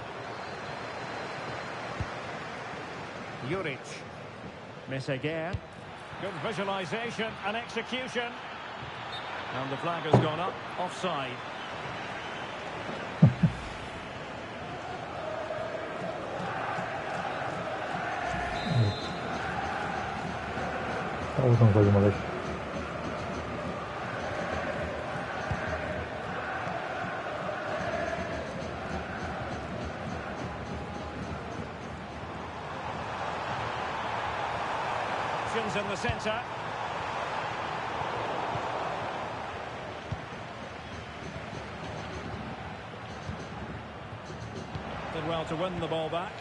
Juric. Meseguer. Good visualisation and execution. And the flag has gone up. Offside. Außen sollte mal weg. Options in the centre. Did well to win the ball back.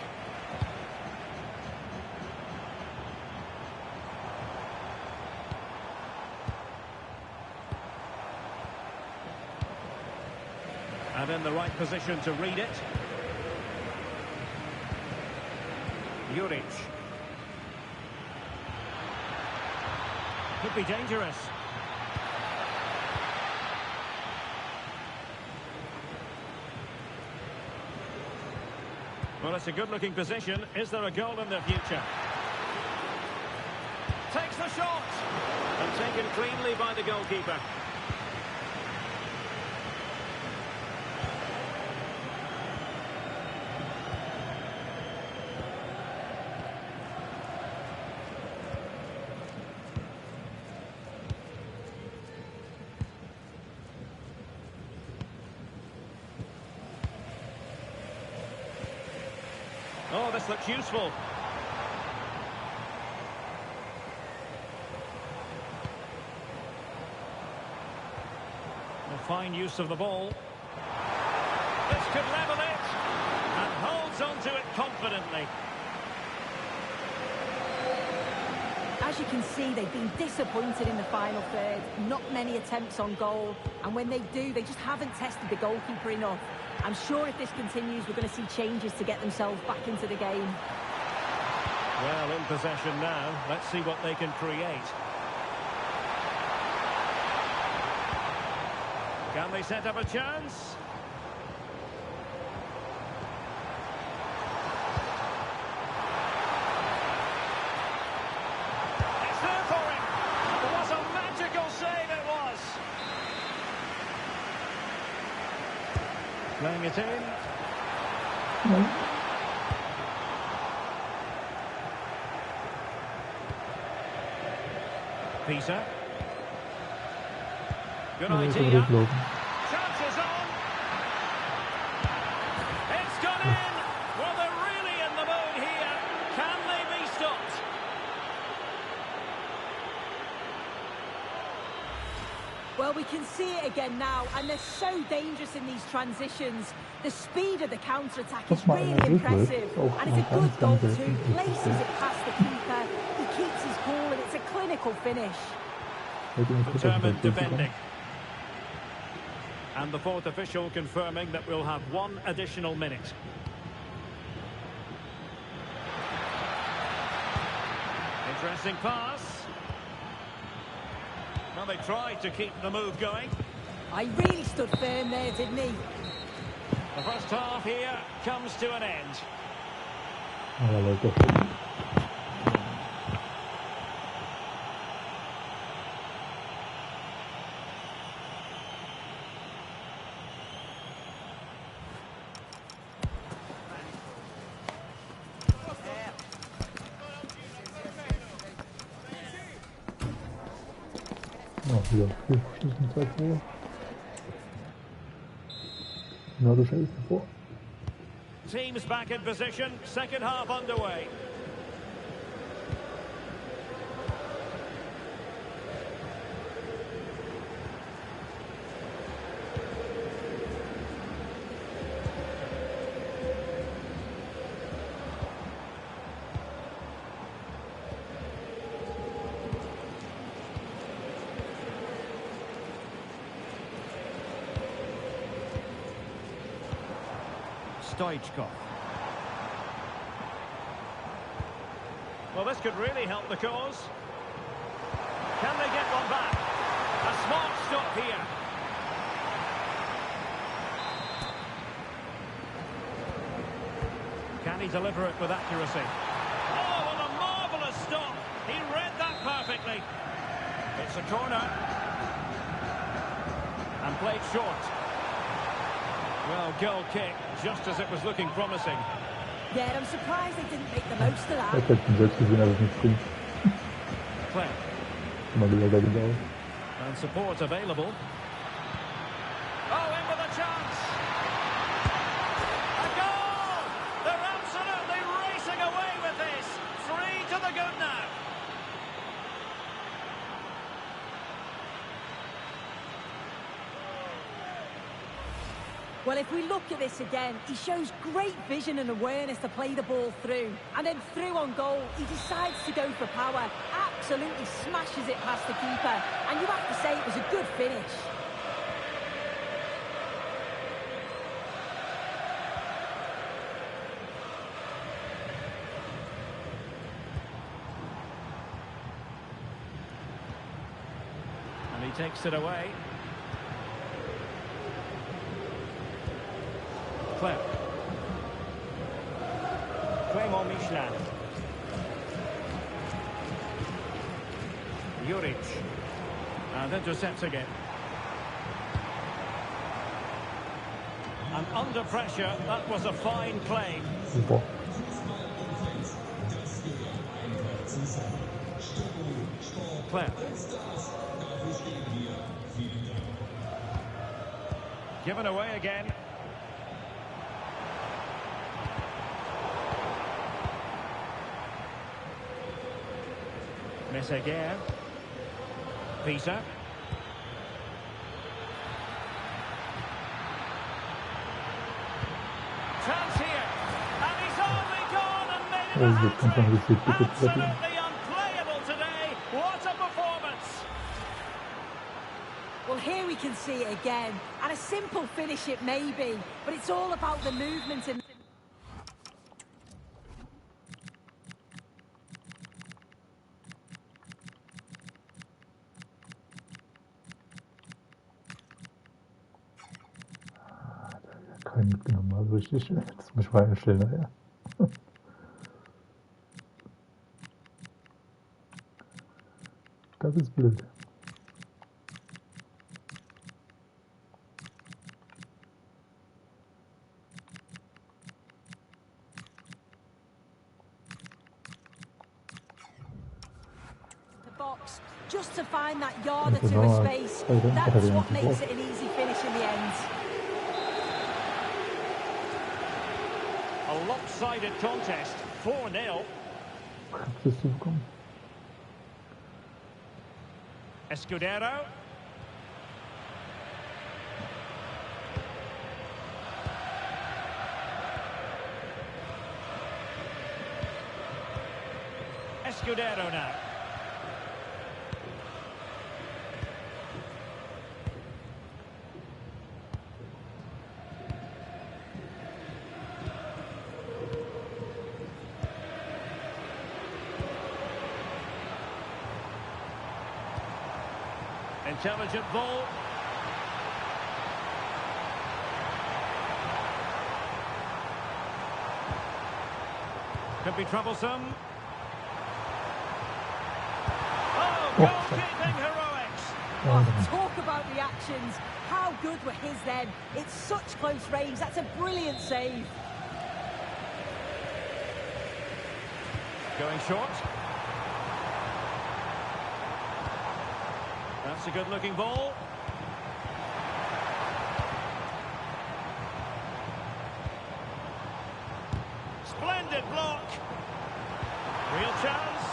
And in the right position to read it. Juric. Could be dangerous. Well, it's a good-looking position. Is there a goal in the future? Takes the shot! And taken cleanly by the goalkeeper. Oh, this looks useful. A fine use of the ball. This could level it. And holds on to it confidently. As you can see, they've been disappointed in the final third. Not many attempts on goal. And when they do, they just haven't tested the goalkeeper enough. I'm sure if this continues, we're going to see changes to get themselves back into the game. Well, in possession now. Let's see what they can create. Can they set up a chance? It's there for him. What a magical save it was. Playing it in. Peter. Good idea. Chances on. It's gone in. Well, they're really in the mood here. Can they be stopped? Well, we can see it again now, and they're so dangerous in these transitions. The speed of the counter-attack is really impressive, and it's a good goal too. Places it past the keeper, he keeps his cool, and it's a clinical finish. Determined defending. And the fourth official confirming that we'll have one additional minute. Interesting pass. Well, they tried to keep the move going. I really stood firm there, didn't he? The first half here comes to an end. Ah, läuft doch gut. Ja, wieder 4 Schüssen, 2 Tore. Nordischer ist vor. Teams back in position, second half underway. Stoichkov. Well, this could really help the cause. Can they get one back? A smart stop here. Can he deliver it with accuracy? Oh, what a marvellous stop. He read that perfectly. It's a corner. And played short. Well, goal kick, just as it was looking promising. Yeah, I'm surprised they didn't make the most of that. Ich hätte ihn selbst gesehen, aber es nicht bringt. Play. Immer wieder da genau. And support available. Oh, in with a chance. A goal! They're absolutely racing away with this. 3 to the good now. Well, if we look at this again, he shows great vision and awareness to play the ball through. And then through on goal, he decides to go for power. Absolutely smashes it past the keeper. And you have to say it was a good finish. And he takes it away. Clément Michelin. Juric. And intercepts again. And under pressure, that was a fine play. Super. Claire. Given away again. Messeguer. Peter. Chance here. And he's only gone and made it a hat-trick. Absolutely unplayable today. What a performance. Well, here we can see it again. And a simple finish it may be, but it's all about the movement and... Keinen mitgenommen, also richtig. Das muss ich mal einstellen nachher. Das ist Bild. Box just to find that yard or two of space. That's what makes it an easy finish in the end. A lopsided contest, 4-0. Escudero. Escudero now. Intelligent ball. Could be troublesome. Oh, Oh, goalkeeping heroics. Oh, talk about the actions. How good were his then? It's such close range. That's a brilliant save. Going short. That's a good-looking ball. Splendid block. Real chance.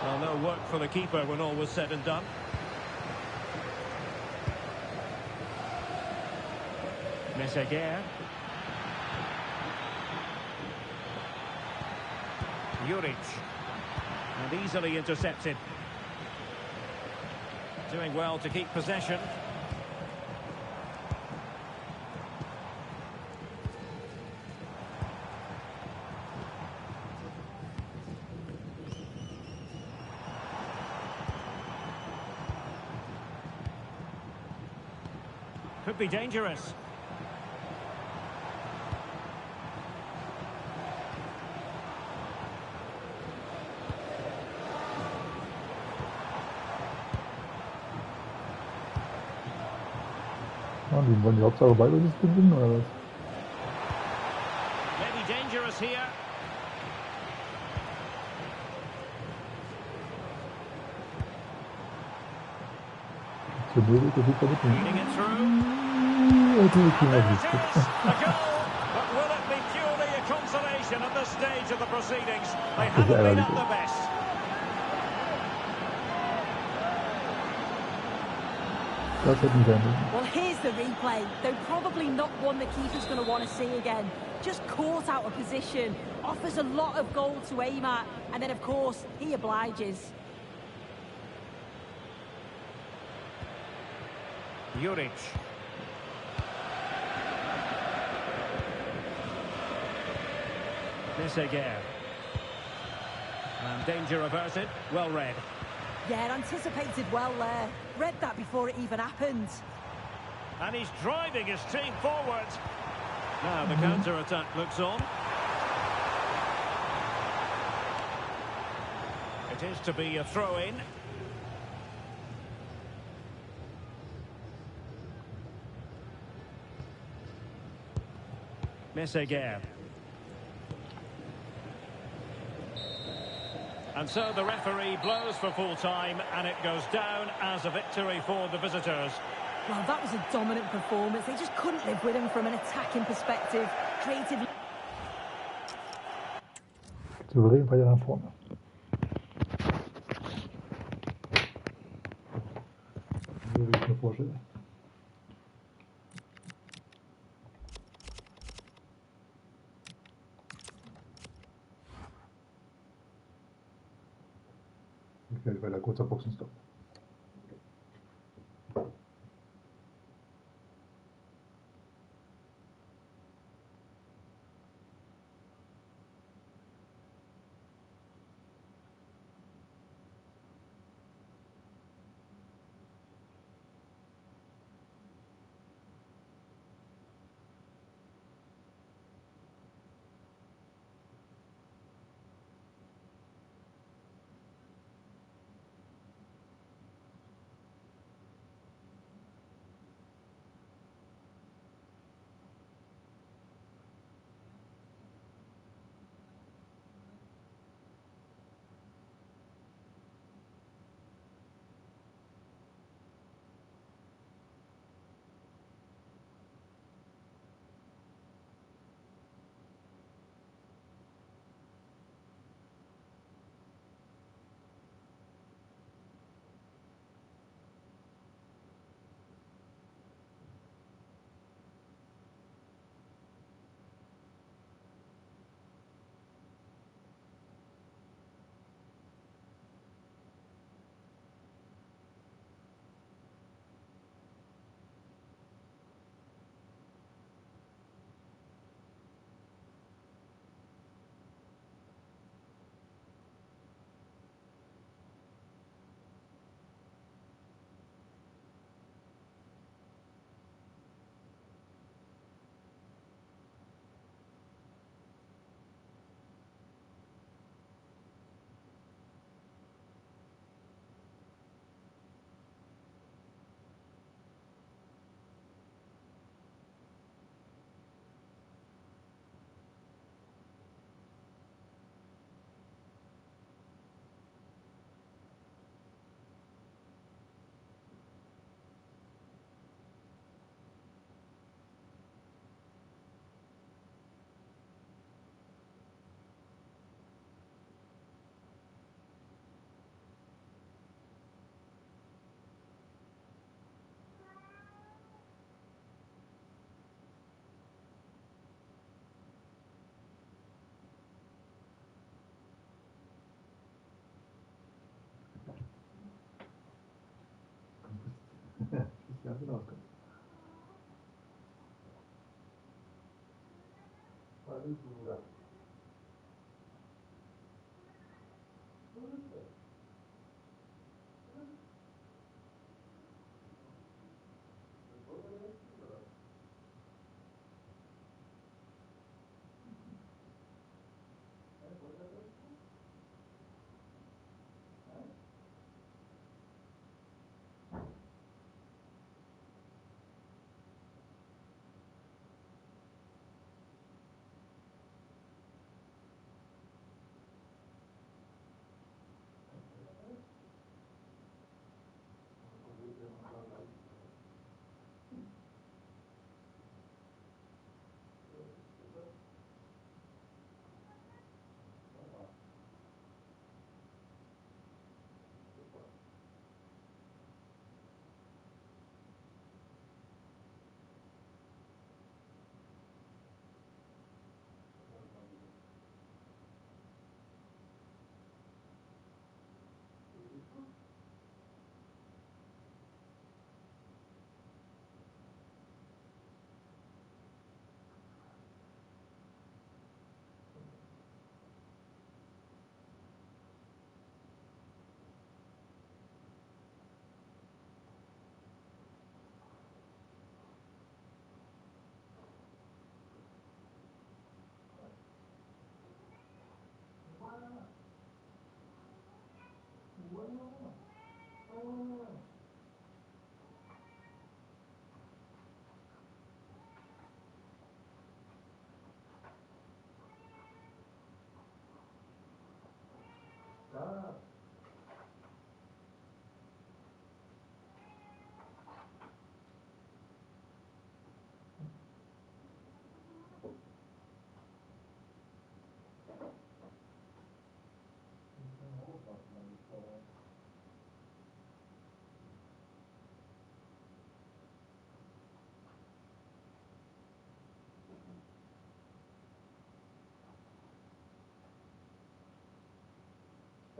Well, no work for the keeper when all was said and done. Meseguer. Juric. And easily intercepted. Doing well to keep possession. Could be dangerous. Ja, die wollen die Hauptsache Ballbesitz gewinnen, oder was? Maybe dangerous here. Zur Null das sieht damit Feeding nicht. it through. Ja, die kriegen There wir it nicht. is, a goal. But will it be purely a consolation at this stage of the proceedings? They haven't been at the best. Das hätten wir nicht. Well, here's the replay. Though probably not one the keeper's going to want to see again. Just caught out of position. Offers a lot of goal to aim at. And then, of course, he obliges. Juric. Meseguer. And danger averted. Well read. Yeah, anticipated well there. Read that before it even happened. And he's driving his team forward. Now the counter-attack looks on. It is to be a throw-in. Meseguer. And so the referee blows for full time, and it goes down as a victory for the visitors. Well, that was a dominant performance. They just couldn't live with him from an attacking perspective. Created... Souverän weiter nach vorne. So wie ich mir vorstelle. Ich werde weiter kurzer Boxenstopp.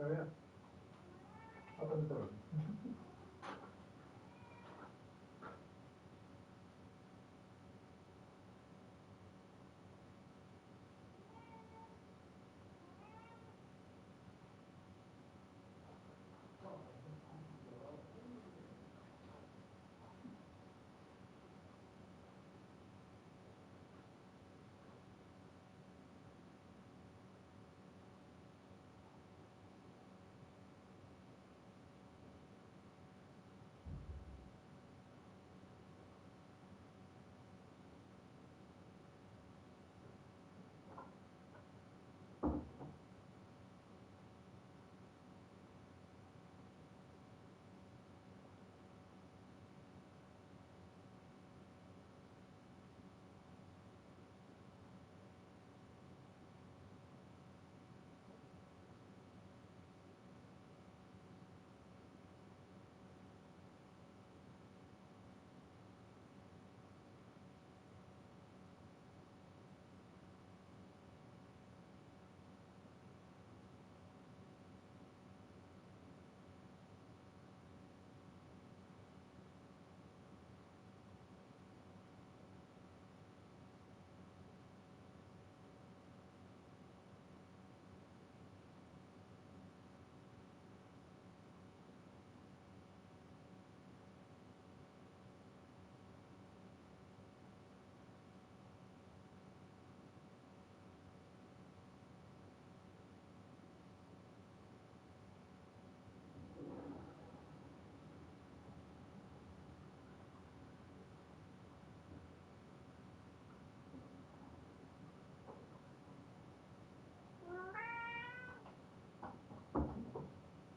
Ja, ja. Aber nicht so.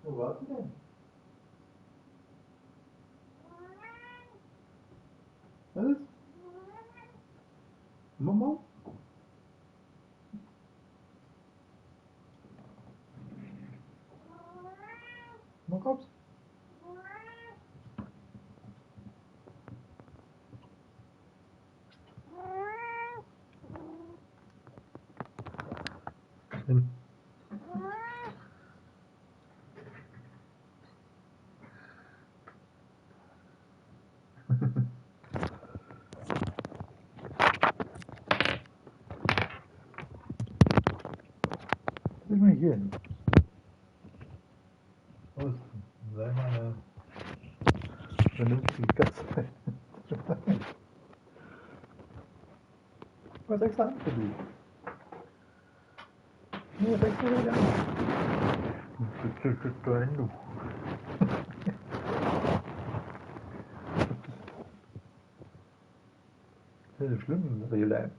Wo warst du denn? Was ist? Mama? Mal kommst. Hin. will mal hier hin. Los, sei mal eine vernünftige Katze. Was extra angelegt. Nur das extra wieder. Du. Das ist schlimm, das hier bleiben.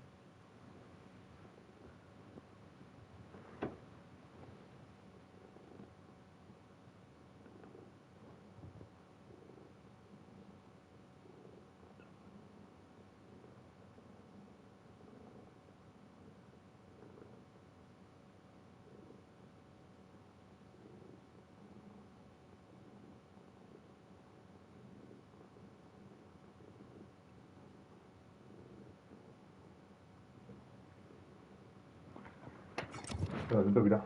Da sind wir wieder.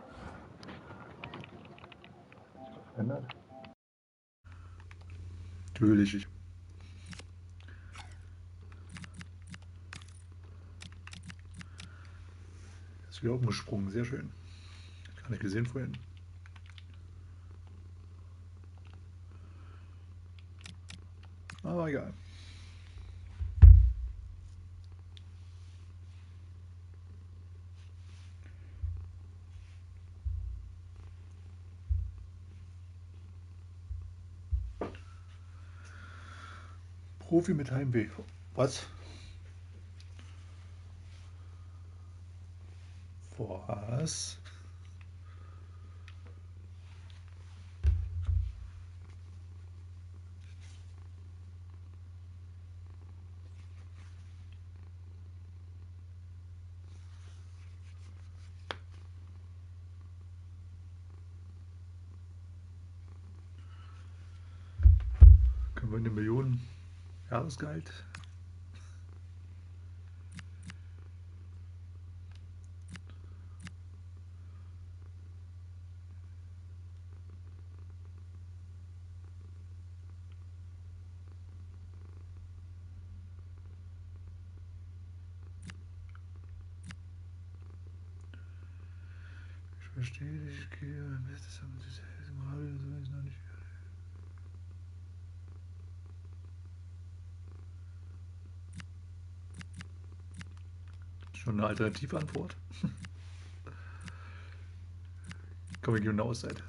Verändert. Natürlich. Ist wieder umgesprungen, sehr schön. Gar nicht gesehen vorhin. Aber egal. Profi mit Heimweh. Was? Was? Können wir eine Million Jahresgehalt? Ich verstehe dich, ich gehe am besten zusammen, das ist gerade so ist noch nicht. Schon eine Alternativantwort. Komm, wir gehen eine Auszeit.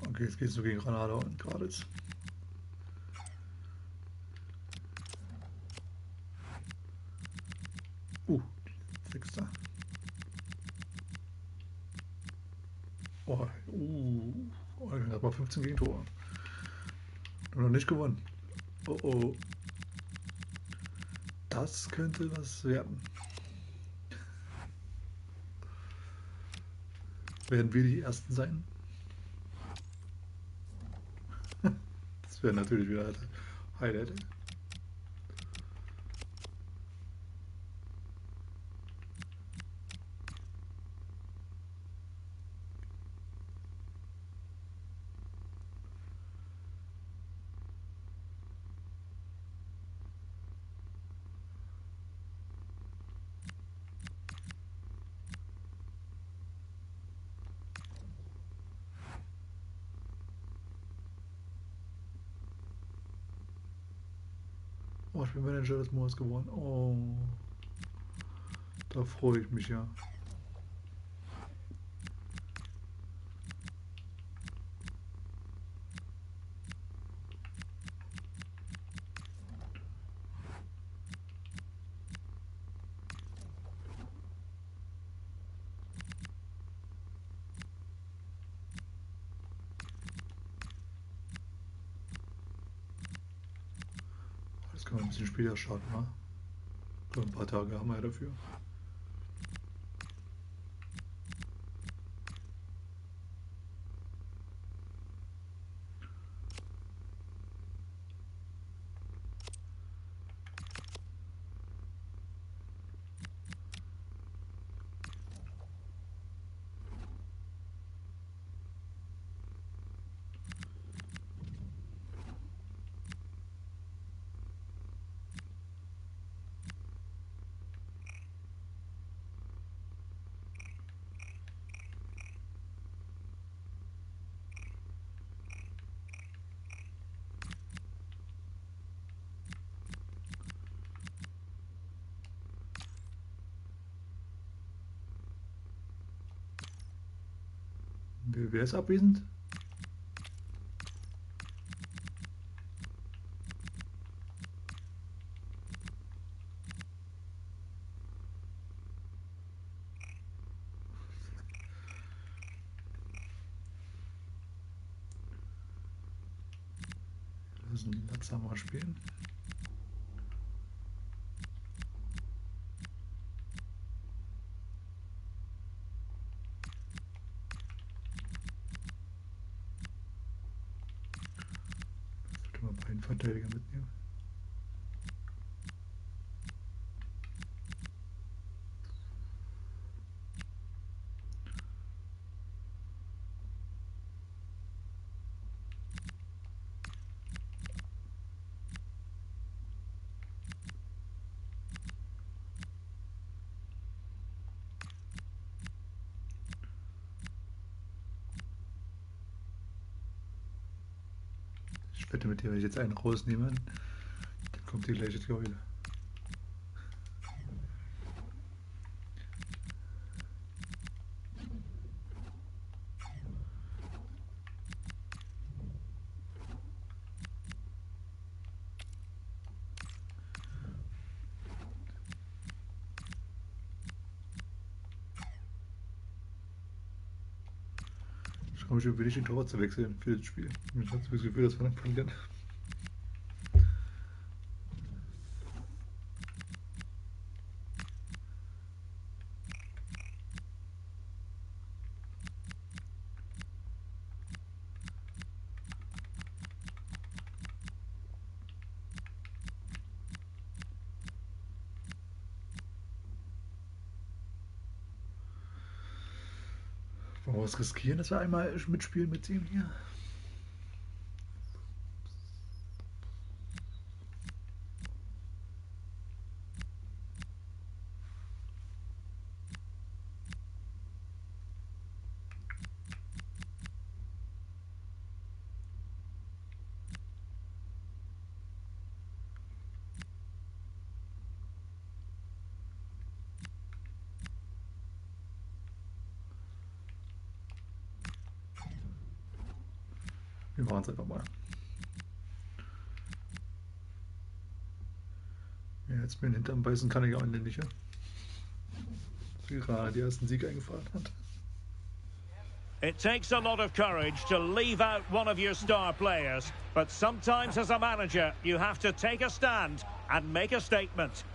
Okay, jetzt geht es nur gegen Granada und Graditz. Sechster. Oh, ich habe mal 15 Gegentore. Noch nicht gewonnen. Oh oh. Das könnte was werden. Werden wir die Ersten sein? Das wäre natürlich wieder ein Highlight. Oh, ich bin Manager des Monats geworden. Oh, da freue ich mich ja. Das kann man ein bisschen später starten, ne? So ein paar Tage haben wir ja dafür. Wer ist abwesend? Lass mal spielen. Sollte man beiden Verteidiger mitnehmen. Ich wette mit dir, wenn ich jetzt einen rausnehme, dann kommt die gleiche Keule. Ich komme schon willig, den Torwart zu wechseln für das Spiel. Ich habe das Gefühl, dass wir dann verlieren. Wollen wir was riskieren, dass wir einmal mitspielen mit ihm hier? Wir machen es einfach mal. Ja, jetzt mir den Hintern beißen kann ich auch nicht, ja? Gerade die ersten Sieg eingefahren hat. It takes a lot of courage to leave out one of your star players, but sometimes as a manager you have to take a stand and make a statement.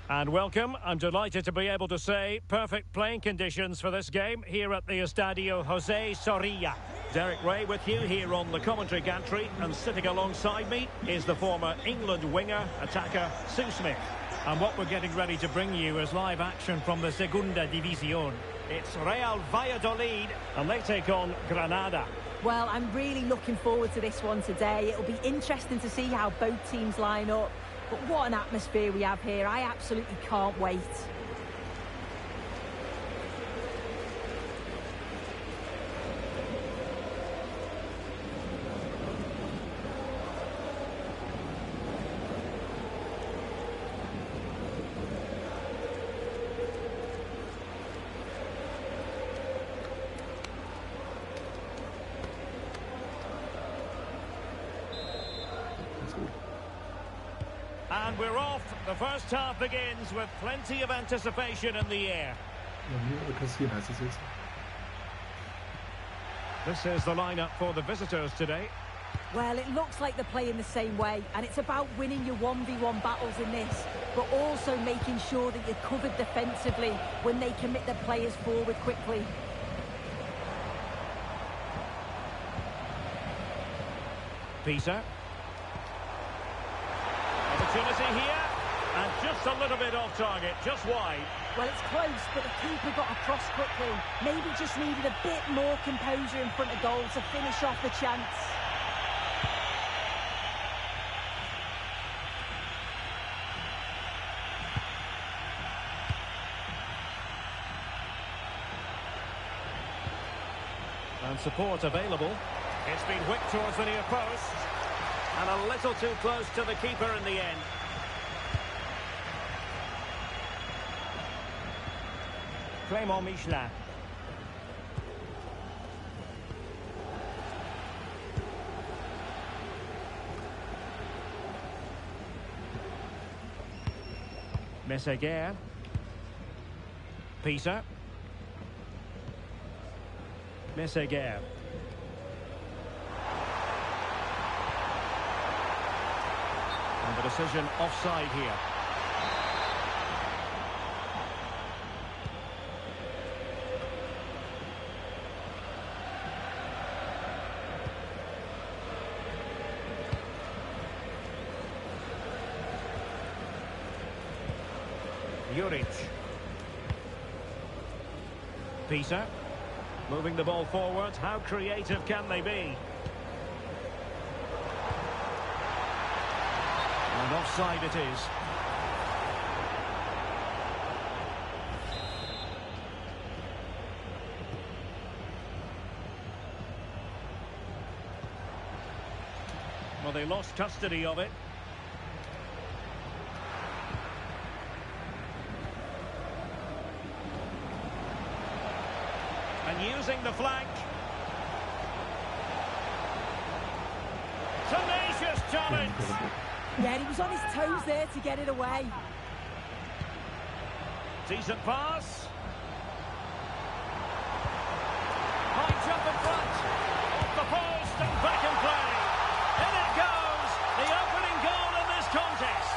And welcome, I'm delighted to be able to say perfect playing conditions for this game here at the Estadio José Zorrilla. Derek Ray with you here on the commentary gantry, and sitting alongside me is the former England winger, attacker Sue Smith. And what we're getting ready to bring you is live action from the Segunda División. It's Real Valladolid, and they take on Granada. Well, I'm really looking forward to this one today. It'll be interesting to see how both teams line up. But what an atmosphere we have here. I absolutely can't wait. And we're off. The first half begins with plenty of anticipation in the air. This is the lineup for the visitors today. Well, it looks like they're playing the same way, and it's about winning your 1v1 battles in this, but also making sure that you're covered defensively when they commit their players forward quickly. Peter. Opportunity here, and just a little bit off target, just wide. Well, it's close, but the keeper got across quickly. Maybe just needed a bit more composure in front of goal to finish off the chance. And support available. It's been whipped towards the near post. And a little too close to the keeper in the end. Clément Michelin. Messeguer. Peter. Messeguer. And the decision offside here. Jugend. Peter. Moving the ball forward. How creative can they be? And offside it is. Well, they lost custody of it. And using the flank. Tenacious challenge. Yeah, he was on his toes there to get it away. Decent pass. High jump in front. Off the post and back in play. In it goes. The opening goal in this contest.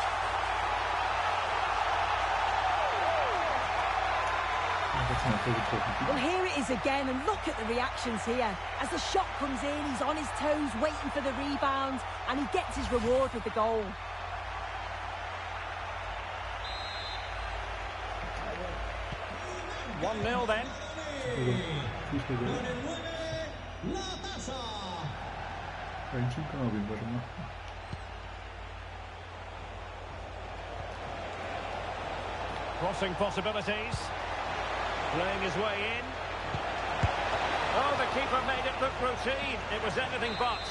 Well, here it is again, and look at the reactions here. As the shot comes in, he's on his toes, waiting for the rebound, and he gets his reward with the goal. One 0 then. Crossing possibilities. Playing his way in. Oh, the keeper made it look routine. It was anything but.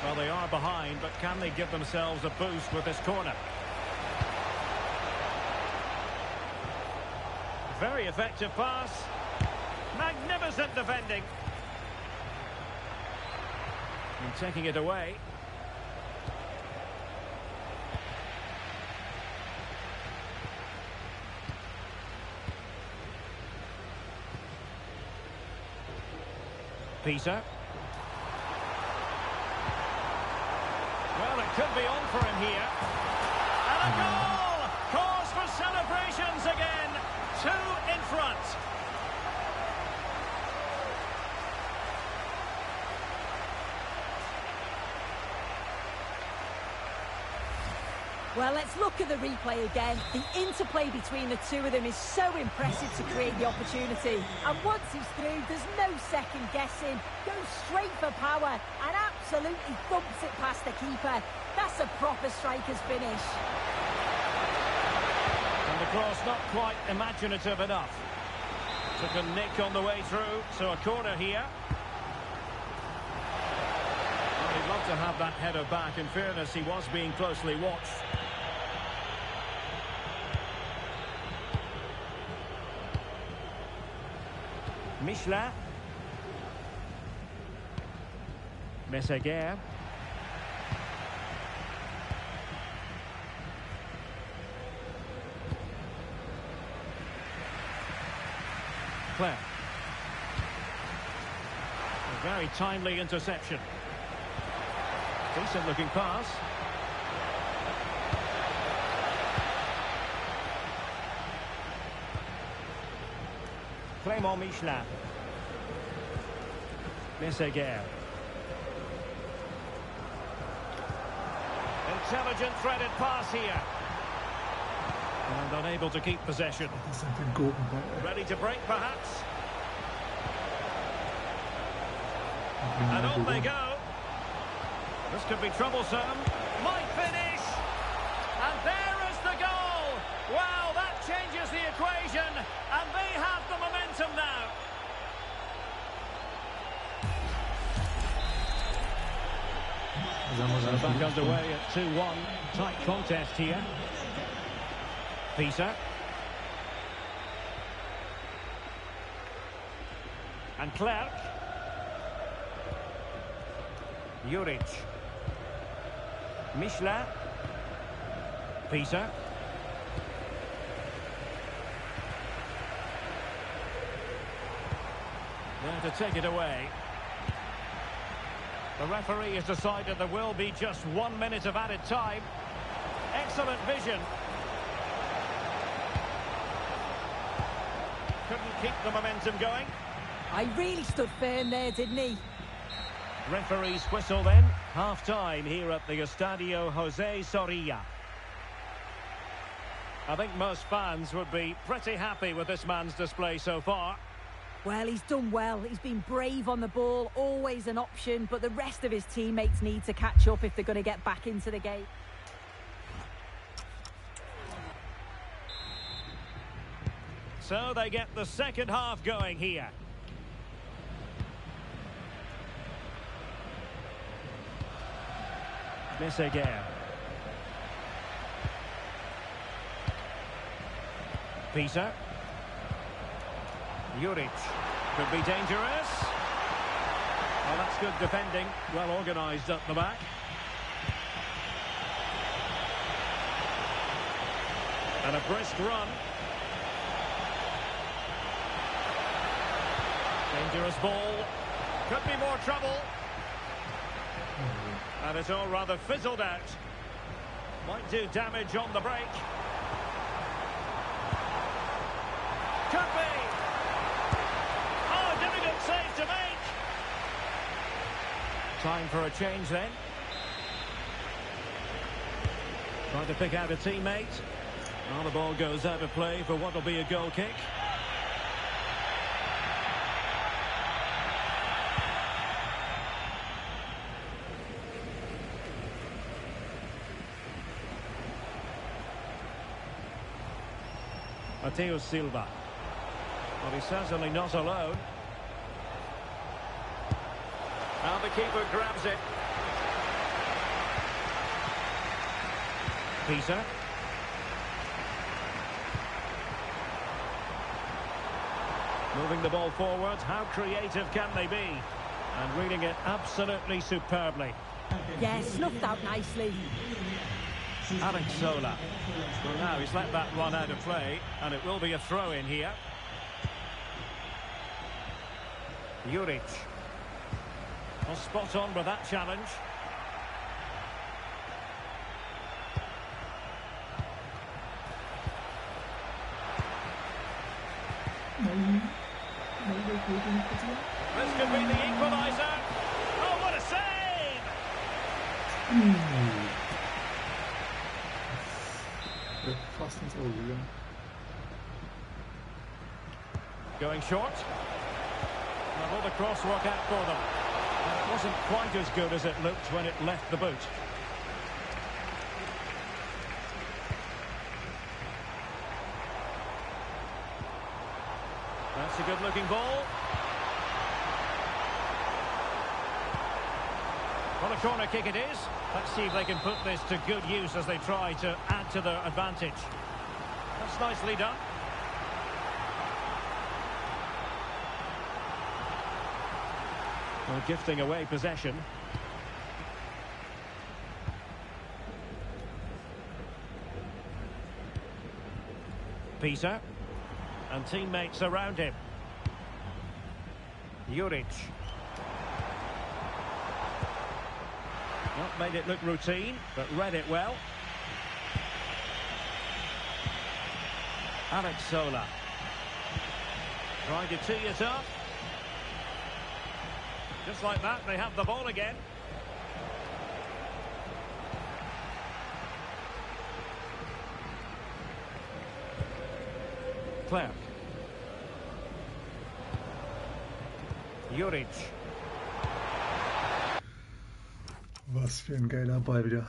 Well, they are behind, but can they give themselves a boost with this corner? Very effective pass. Magnificent defending. And taking it away. Peter. Well, it could be on for him here. And a goal! Cause for celebrations again. 2 in front. Well, let's look at the replay again. The interplay between the two of them is so impressive to create the opportunity. And once he's through, there's no second guessing. Goes straight for power and absolutely thumps it past the keeper. That's a proper striker's finish. And the cross not quite imaginative enough. Took a nick on the way through, so a corner here. Well, he'd love to have that header back. In fairness, he was being closely watched. Michelin. Messeguer. Claire. A very timely interception. Decent looking pass. Clément Michelin. Messeguer. Intelligent threaded pass here. And unable to keep possession. Ready to break perhaps. And on they go. This could be troublesome. Might finish. And there is the goal. Wow, that changes the equation. And they have the momentum now. So back underway at 2-1. Tight contest here. Peter. And Clark. Juric. Michelin. Peter. There to take it away. The referee has decided there will be just 1 minute of added time. Excellent vision. Couldn't keep the momentum going. I really stood firm there, didn't he? Referee's whistle then. Half-time here at the Estadio José Zorrilla. I think most fans would be pretty happy with this man's display so far. Well, he's done well. He's been brave on the ball, always an option, but the rest of his teammates need to catch up if they're going to get back into the game. So they get the second half going here. Miss again. Peter. Juric. Could be dangerous. Well, that's good defending. Well organised up the back. And a brisk run. Dangerous ball. Could be more trouble. And it's all rather fizzled out. Might do damage on the break. Could be. Oh, difficult save to make. Time for a change then. Trying to pick out a teammate. Well, the ball goes out of play for what will be a goal kick. Matteo Silva. Well, he's certainly not alone. And the keeper grabs it. Peter. Moving the ball forward. How creative can they be? And reading it absolutely superbly. Yeah, snuffed out nicely. Alex Sola. Well, now he's let that run out of play, and it will be a throw in here. Juric. Well, spot on with that challenge. This could be the equaliser. Oh, what a save! Fast ins Auge gegangen. Going short. Well, all the cross work out for them. And it wasn't quite as good as it looked when it left the boot. That's a good-looking ball. Well, a corner kick it is. Let's see if they can put this to good use as they try to add to their advantage. That's nicely done. Well, gifting away possession. Peter. And teammates around him. Juric. Not made it look routine, but read it well. Alex Sola. Trying to tee it up. Just like that, they have the ball again. Clark. Juric. Was für ein geiler Ball wieder.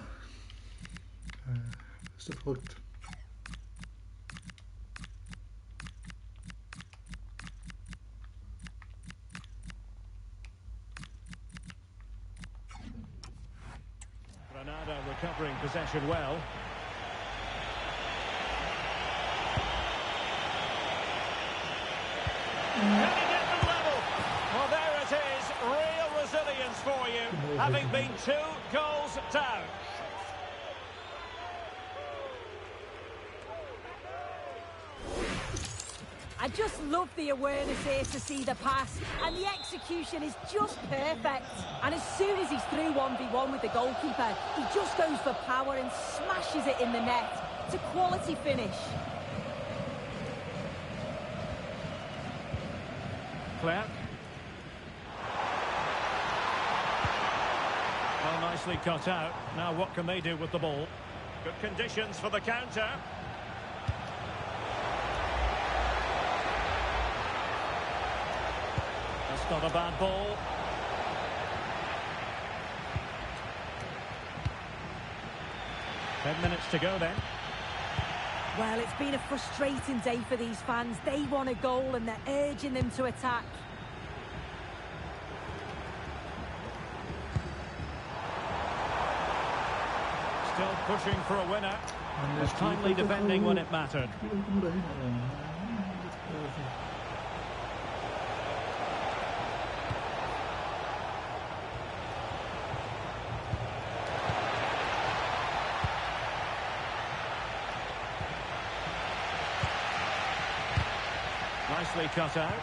Ist der verrückt. Granada recovering possession well. Can he get them level? Well, there it is. Real resilience for you, having been 2 goals down. I just love the awareness here to see the pass, and the execution is just perfect. And as soon as he's through 1v1 with the goalkeeper, he just goes for power and smashes it in the net. It's a quality finish. Clark. Well, nicely cut out. Now what can they do with the ball? Good conditions for the counter. That's not a bad ball. Ten minutes to go then. Well, it's been a frustrating day for these fans. They want a goal and they're urging them to attack. Still pushing for a winner. Was timely defending when it mattered. Nicely cut out.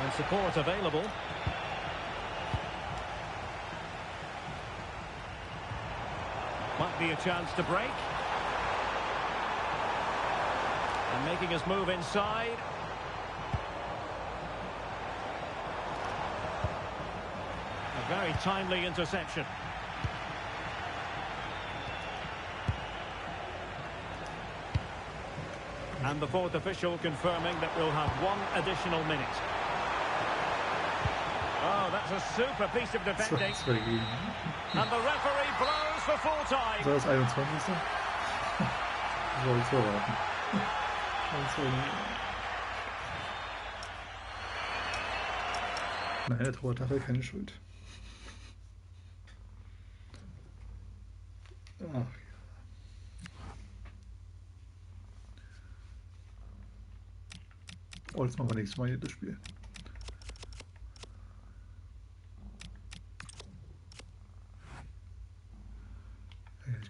And support available. Might be a chance to break. And making his move inside. A very timely interception. And the fourth official confirming that we'll have one additional minute. Oh, that's a super piece of defending. And the referee blows for full time. Das 21. Soll ich so warten. Nein, der Torwart hat keine Schuld. Ach. Oh, jetzt machen wir nächstes Mal hier das Spiel.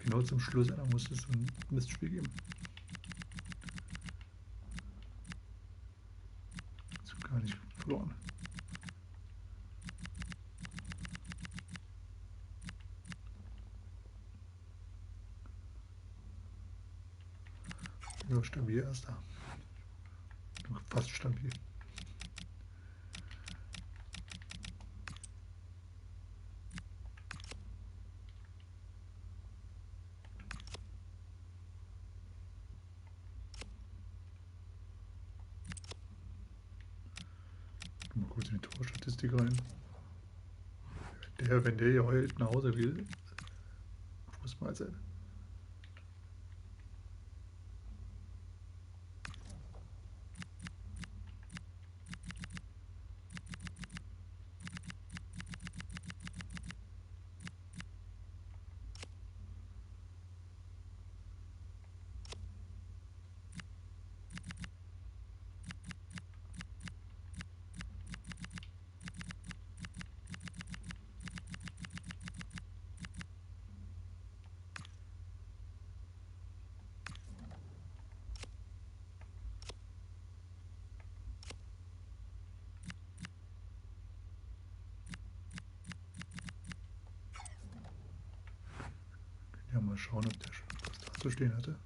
Genau zum Schluss muss es ein Mistspiel geben. Ist gar nicht verloren. Ja, stabil erster. Fast stabil. Mal kurz in die Torstatistik rein. Wenn der hier heute nach Hause will, muss mal sein. Ja, mal schauen, ob der schon was da zu stehen hatte.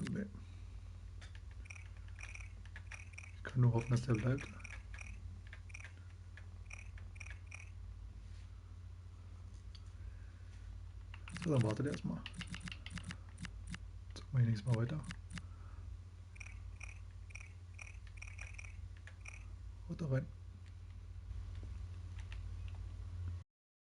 Nee. Ich kann nur hoffen, dass der bleibt. So, dann wartet erstmal. Jetzt mache ich nächstes Mal weiter. Haut da rein.